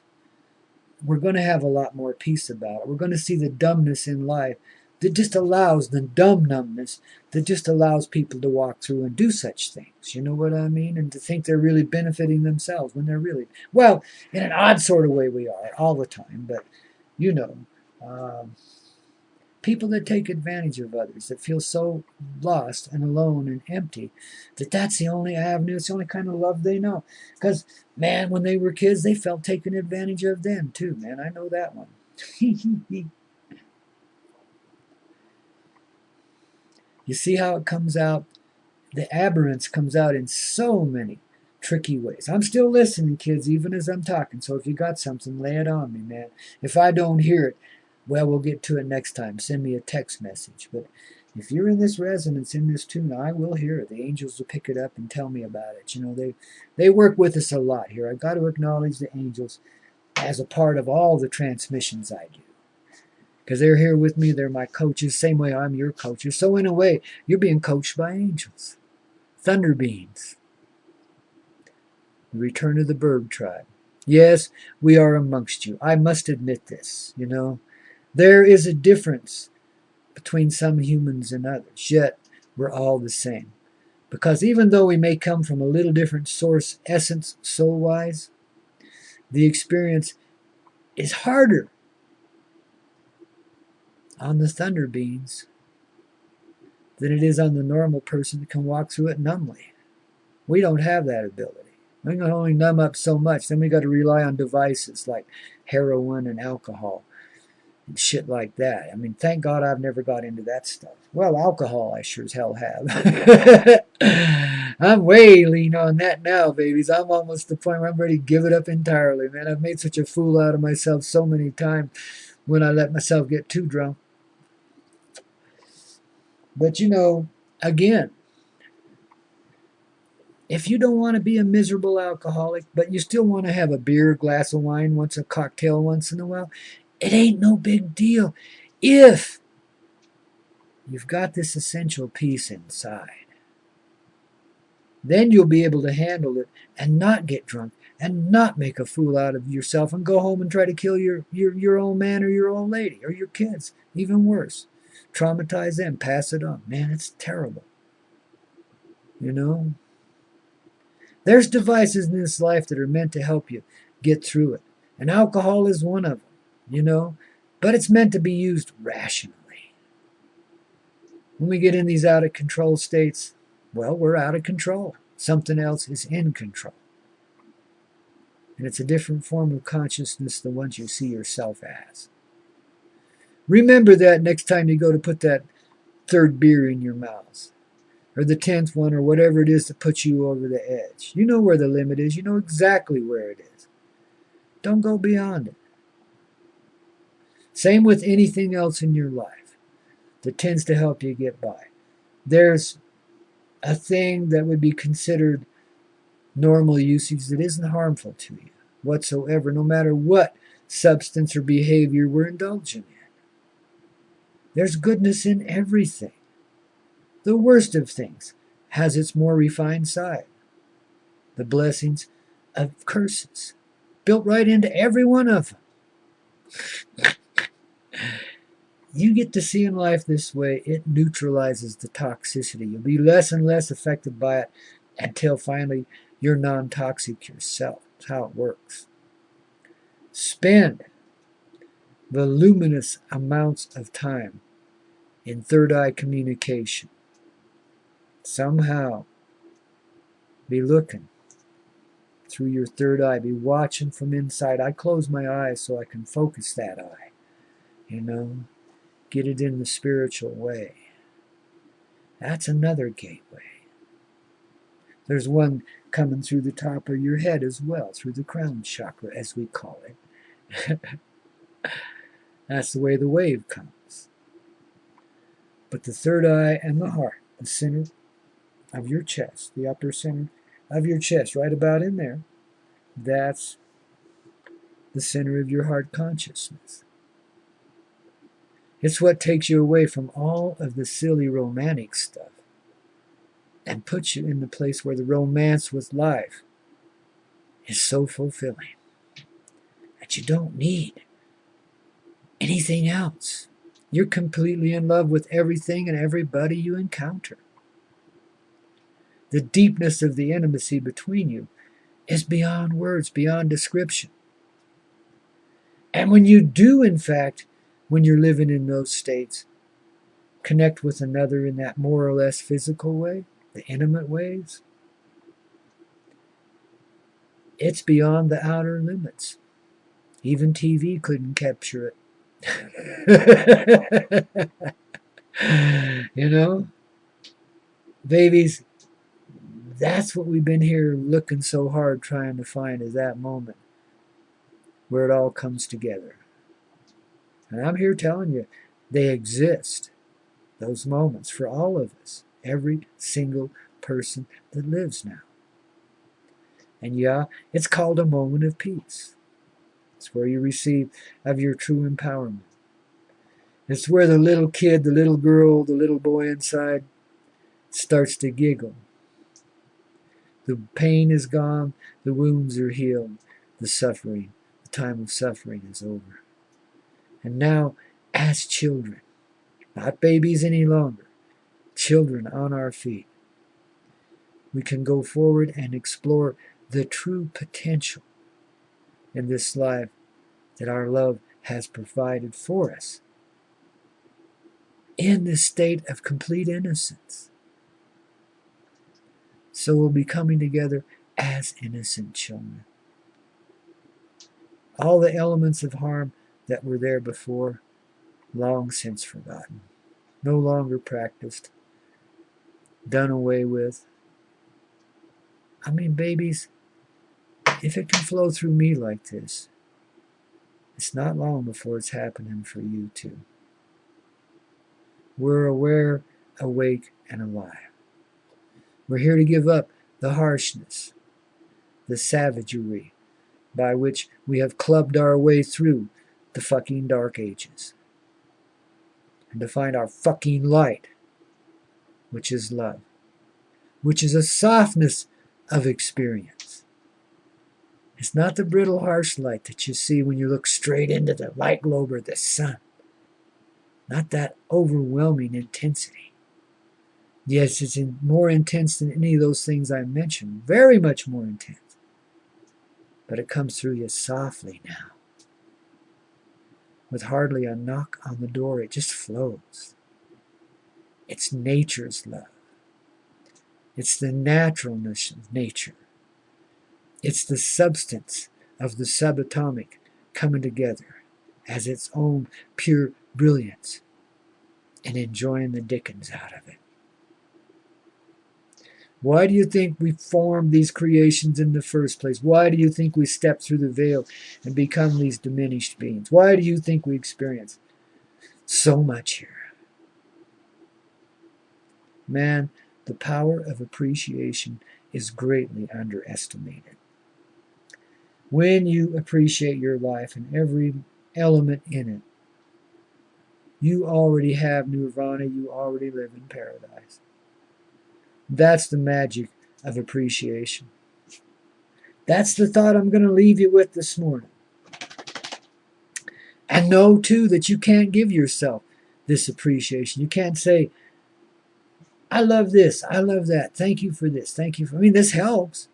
we're going to have a lot more peace about it. We're going to see the dumbness in life that just allows, the dumb numbness that just allows people to walk through and do such things. You know what I mean? And to think they're really benefiting themselves when they're really, well, in an odd sort of way we are all the time, but people that take advantage of others, that feel so lost and alone and empty, that's the only avenue, it's the only kind of love they know. Because, man, when they were kids, they felt taken advantage of then, too, man. I know that one. You see how it comes out? The aberrance comes out in so many tricky ways. I'm still listening, kids, even as I'm talking. So if you got something, lay it on me, man. If I don't hear it, well, we'll get to it next time. Send me a text message. But if you're in this resonance, in this tune, I will hear it. The angels will pick it up and tell me about it. They work with us a lot here. I've got to acknowledge the angels as a part of all the transmissions I do. Because they're here with me. They're my coaches, same way I'm your coaches. So in a way, you're being coached by angels. Thunder beings. The return of the bird tribe. Yes, we are amongst you. I must admit this, There is a difference between some humans and others, yet we're all the same. Because even though we may come from a little different source, essence, soul-wise, the experience is harder on the thunder beings than it is on the normal person that can walk through it numbly. We don't have that ability. We can only numb up so much. Then we got to rely on devices like heroin and alcohol and shit like that. I mean, thank God I've never got into that stuff. Well, alcohol I sure as hell have. I'm way lean on that now, babies. I'm almost to the point where I'm ready to give it up entirely, man. I've made such a fool out of myself so many times when I let myself get too drunk. But again, if you don't want to be a miserable alcoholic, but you still want to have a beer, a glass of wine, a cocktail once in a while, it ain't no big deal if you've got this essential peace inside. Then you'll be able to handle it and not get drunk and not make a fool out of yourself and go home and try to kill your old man or your old lady or your kids. Even worse. Traumatize them, pass it on. Man, it's terrible. There's devices in this life that are meant to help you get through it. And alcohol is one of them, But it's meant to be used rationally. When we get in these out of control states, well, we're out of control. Something else is in control. And it's a different form of consciousness than what you see yourself as. Remember that next time you go to put that third beer in your mouth. Or the 10th one, or whatever it is that puts you over the edge. You know where the limit is. You know exactly where it is. Don't go beyond it. Same with anything else in your life that tends to help you get by. There's a thing that would be considered normal usage that isn't harmful to you whatsoever, no matter what substance or behavior we're indulging in. There's goodness in everything. The worst of things has its more refined side. The blessings of curses, built right into every one of them. You get to see in life this way, it neutralizes the toxicity. You'll be less and less affected by it until finally you're non-toxic yourself. That's how it works. spend voluminous amounts of time in third eye communication. Somehow be looking through your third eye, be watching from inside. I close my eyes so I can focus that eye, get it in the spiritual way. That's another gateway. There's one coming through the top of your head as well, through the crown chakra, as we call it. That's the way the wave comes. But the third eye and the heart, the center of your chest, the upper center of your chest, right about in there, that's the center of your heart consciousness. It's what takes you away from all of the silly romantic stuff and puts you in the place where the romance with life is so fulfilling that you don't need anything else. You're completely in love with everything and everybody you encounter. The deepness of the intimacy between you is beyond words, beyond description. And when you do, in fact, when you're living in those states, connect with another in that more or less physical way, the intimate ways, it's beyond the outer limits. Even TV couldn't capture it. Babies, that's what we've been here looking so hard trying to find, is that moment where it all comes together. And I'm here telling you, they exist, those moments, for all of us, every single person that lives now. And yeah, it's called a moment of peace. It's where you receive of your true empowerment. It's where the little kid, the little girl, the little boy inside starts to giggle. The pain is gone, the wounds are healed, the time of suffering is over. And now, as children, not babies any longer, children on our feet, we can go forward and explore the true potential in this life that our love has provided for us in this state of complete innocence. So we'll be coming together as innocent children. All the elements of harm that were there before, long since forgotten, no longer practiced, done away with. I mean, babies, if it can flow through me like this, it's not long before it's happening for you too. We're aware, awake, and alive. We're here to give up the harshness, the savagery by which we have clubbed our way through the fucking dark ages, and to find our fucking light, which is love, which is a softness of experience. It's not the brittle, harsh light that you see when you look straight into the light globe of the sun. Not that overwhelming intensity. Yes, it's more intense than any of those things I mentioned. Very much more intense. But it comes through you softly now. With hardly a knock on the door, it just flows. It's nature's love. It's the naturalness of nature. It's the substance of the subatomic coming together as its own pure brilliance and enjoying the dickens out of it. Why do you think we formed these creations in the first place? Why do you think we step through the veil and become these diminished beings? Why do you think we experience so much here? Man, the power of appreciation is greatly underestimated. When you appreciate your life and every element in it, you already have nirvana, you already live in paradise. That's the magic of appreciation. That's the thought I'm going to leave you with this morning. And know, too, that you can't give yourself this appreciation. You can't say, I love this, I love that, thank you for this, thank you for... I mean, this helps,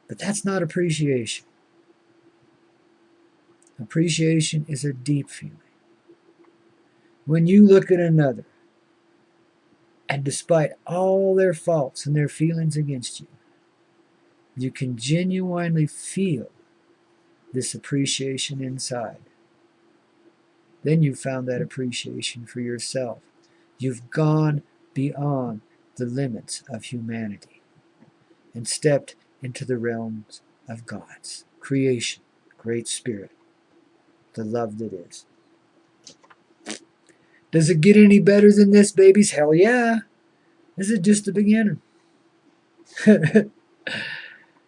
but that's not appreciation. Appreciation is a deep feeling. When you look at another, and despite all their faults and their feelings against you, you can genuinely feel this appreciation inside. Then you've found that appreciation for yourself. You've gone beyond the limits of humanity and stepped into the realms of God's creation, Great Spirit, the love that is. Does it get any better than this, babies? Hell yeah. This is just the beginning.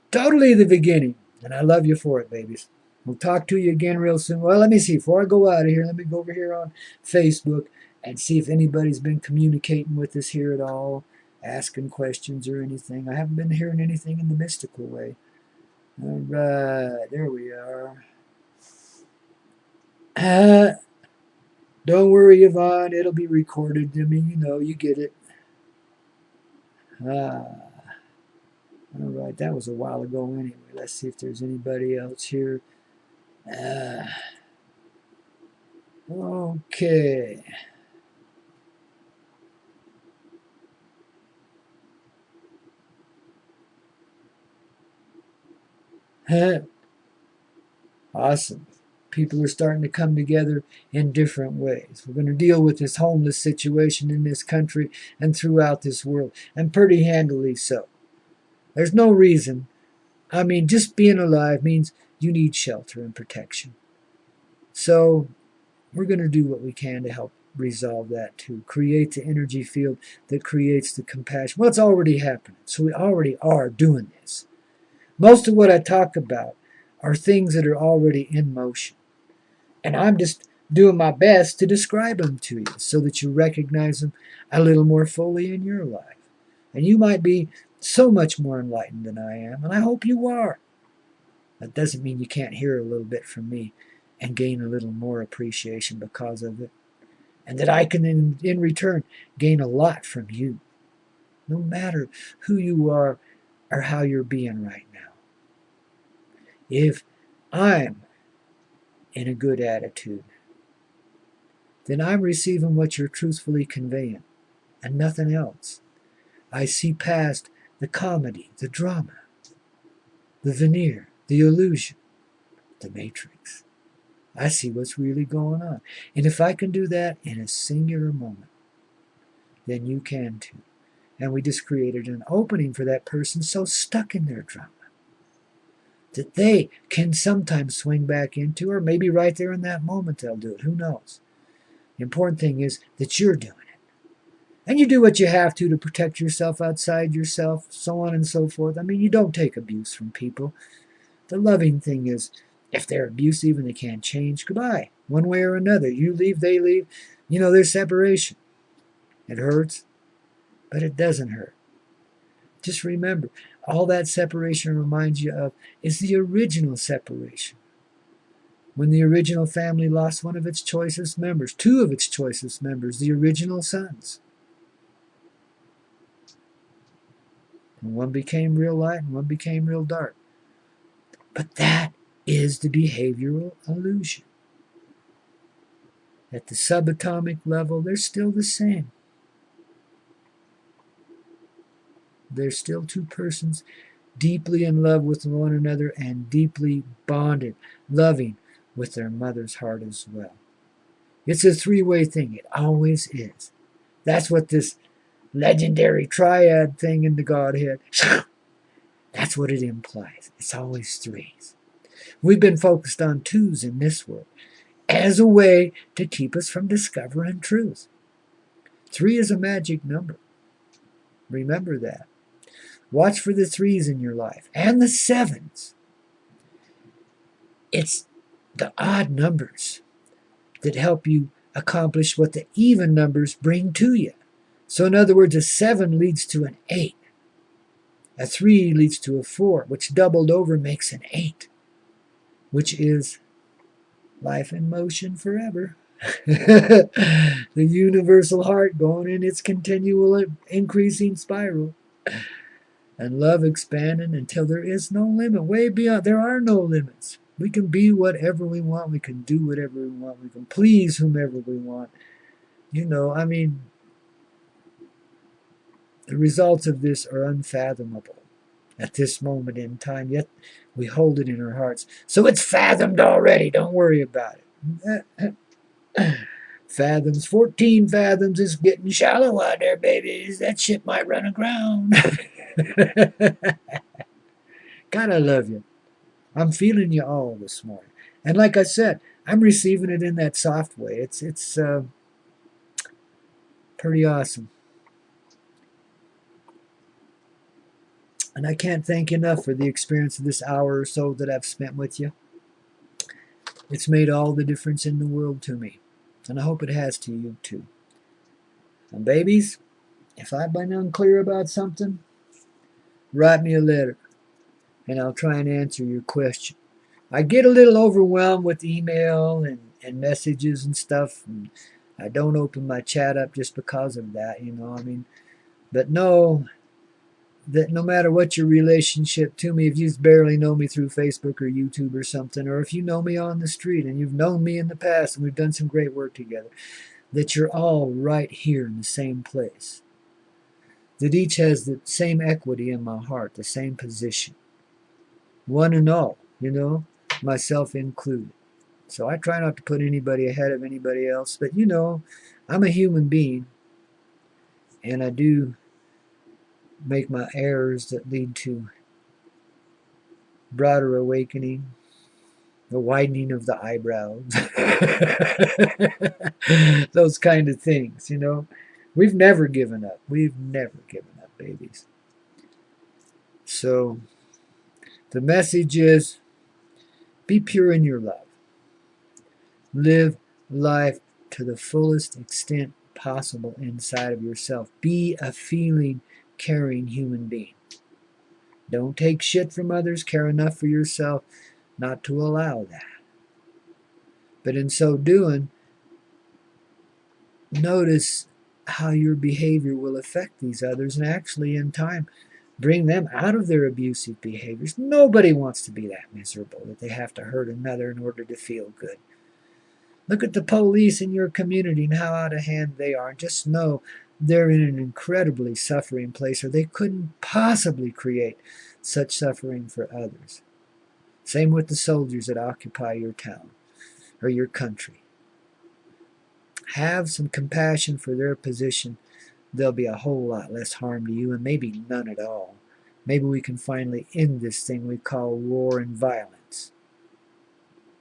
Totally the beginning. And I love you for it, babies. We'll talk to you again real soon. Well, let me see. Before I go out of here, let me go over here on Facebook and see if anybody's been communicating with us here at all, asking questions or anything. I haven't been hearing anything in the mystical way. All right, there we are. Don't worry, Yvonne. It'll be recorded. I mean, you get it. All right, that was a while ago anyway. Let's see if there's anybody else here. Okay. Awesome. People are starting to come together in different ways. We're going to deal with this homeless situation in this country and throughout this world, and pretty handily so. There's no reason. I mean, just being alive means you need shelter and protection. So we're going to do what we can to help resolve that too. Create the energy field that creates the compassion. Well, it's already happening. So we already are doing this. Most of what I talk about are things that are already in motion. And I'm just doing my best to describe them to you so that you recognize them a little more fully in your life. And you might be so much more enlightened than I am, and I hope you are. That doesn't mean you can't hear a little bit from me and gain a little more appreciation because of it. And that I can, in return, gain a lot from you, no matter who you are or how you're being right now. If I'm in a good attitude, then I'm receiving what you're truthfully conveying, and nothing else. I see past the comedy, the drama, the veneer, the illusion, the matrix. I see what's really going on. And if I can do that in a singular moment, then you can too. And we just created an opening for that person so stuck in their drama that they can sometimes swing back into, or maybe right there in that moment they'll do it. Who knows? The important thing is that you're doing it. And you do what you have to protect yourself outside yourself, so on and so forth. I mean, you don't take abuse from people. The loving thing is, if they're abusive and they can't change, goodbye. One way or another. You leave, they leave. There's separation. It hurts, but it doesn't hurt. Just remember, all that separation reminds you of is the original separation. When the original family lost one of its choicest members, two of its choicest members, the original sons. And one became real light and one became real dark. But that is the behavioral illusion. At the subatomic level, they're still the same. They're still two persons deeply in love with one another and deeply bonded, loving with their mother's heart as well. It's a three-way thing. It always is. That's what this legendary triad thing in the Godhead, that's what it implies. It's always threes. We've been focused on twos in this world as a way to keep us from discovering truth. 3 is a magic number. Remember that. Watch for the 3s in your life and the 7s. It's the odd numbers that help you accomplish what the even numbers bring to you. So in other words, a 7 leads to an 8. A 3 leads to a 4, which doubled over makes an 8, which is life in motion forever. The universal heart going in its continual increasing spiral. And love expanding until there is no limit. Way beyond. There are no limits. We can be whatever we want. We can do whatever we want. We can please whomever we want. You know, I mean, the results of this are unfathomable at this moment in time, yet we hold it in our hearts. So it's fathomed already. Don't worry about it. Fathoms, 14 fathoms is getting shallow out there, babies. That ship might run aground. God, I love you. I'm feeling you all this morning. And like I said, I'm receiving it in that soft way. It's pretty awesome. And I can't thank you enough for the experience of this hour or so that I've spent with you. It's made all the difference in the world to me. And I hope it has to you too. And babies, if I've been unclear about something, write me a letter and I'll try and answer your question. I get a little overwhelmed with email and messages and stuff, and I don't open my chat up just because of that, you know. I mean, but know that no matter what your relationship to me, if you barely know me through Facebook or YouTube or something, or if you know me on the street and you've known me in the past and we've done some great work together, that you're all right here in the same place. That each has the same equity in my heart, the same position. One and all, you know, myself included. So I try not to put anybody ahead of anybody else, but you know, I'm a human being, and I do make my errors that lead to broader awakening, the widening of the eyebrows, those kind of things, you know. We've never given up. We've never given up, babies. So the message is, be pure in your love. Live life to the fullest extent possible inside of yourself. Be a feeling, caring human being. Don't take shit from others. Care enough for yourself not to allow that. But in so doing, notice how your behavior will affect these others and actually in time bring them out of their abusive behaviors. Nobody wants to be that miserable that they have to hurt another in order to feel good. Look at the police in your community and how out of hand they are. Just know they're in an incredibly suffering place, or they couldn't possibly create such suffering for others. Same with the soldiers that occupy your town or your country. Have some compassion for their position. There'll be a whole lot less harm to you, and maybe none at all. Maybe we can finally end this thing we call war and violence.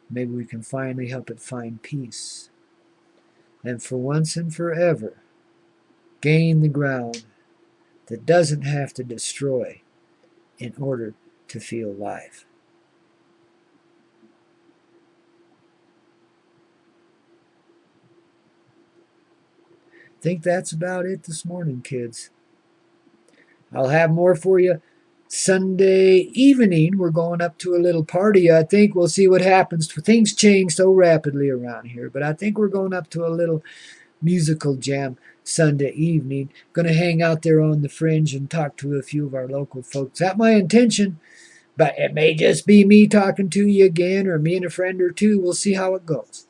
Maybe we can finally help it find peace. And for once and forever, gain the ground that doesn't have to destroy in order to feel life. I think that's about it this morning, kids. I'll have more for you Sunday evening. We're going up to a little party. I think we'll see what happens. Things change so rapidly around here, but I think we're going up to a little musical jam Sunday evening. Going to hang out there on the fringe and talk to a few of our local folks. That's my intention, but it may just be me talking to you again, or me and a friend or two. We'll see how it goes.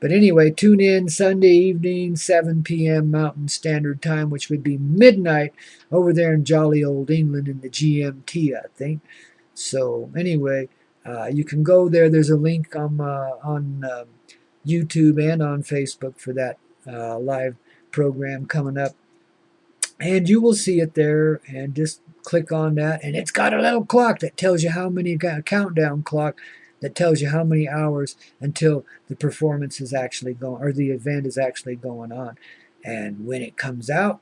But anyway, tune in Sunday evening, 7 p.m. Mountain Standard Time, which would be midnight over there in jolly old England in the GMT, I think. So anyway, you can go there. There's a link on YouTube and on Facebook for that live program coming up. And you will see it there, and just click on that. And it's got a little clock that tells you how many, a countdown clock that tells you how many hours until the performance is actually going, or the event is actually going on. And when it comes out,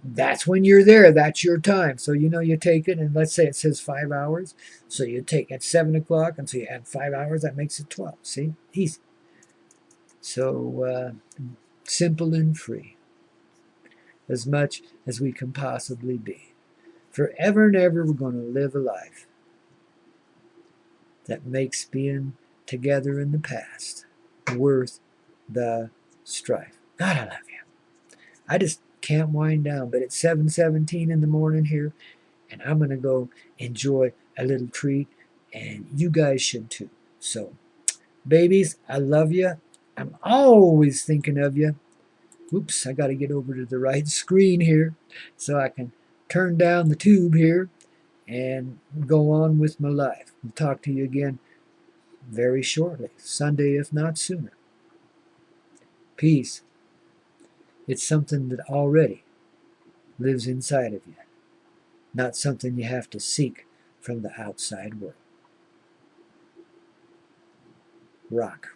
that's when you're there. That's your time. So, you know, you take it, and let's say it says 5 hours. So you take at 7 o'clock, and so you add 5 hours. That makes it 12. See? Easy. So, simple and free. As much as we can possibly be. Forever and ever, we're going to live a life that makes being together in the past worth the strife. God, I love you. I just can't wind down, but it's 7:17 in the morning here, and I'm going to go enjoy a little treat, and you guys should too. So, babies, I love you. I'm always thinking of you. Oops, I got to get over to the right screen here so I can turn down the tube here and go on with my life. We'll talk to you again very shortly, Sunday if not sooner. Peace. It's something that already lives inside of you, not something you have to seek from the outside world. Rock.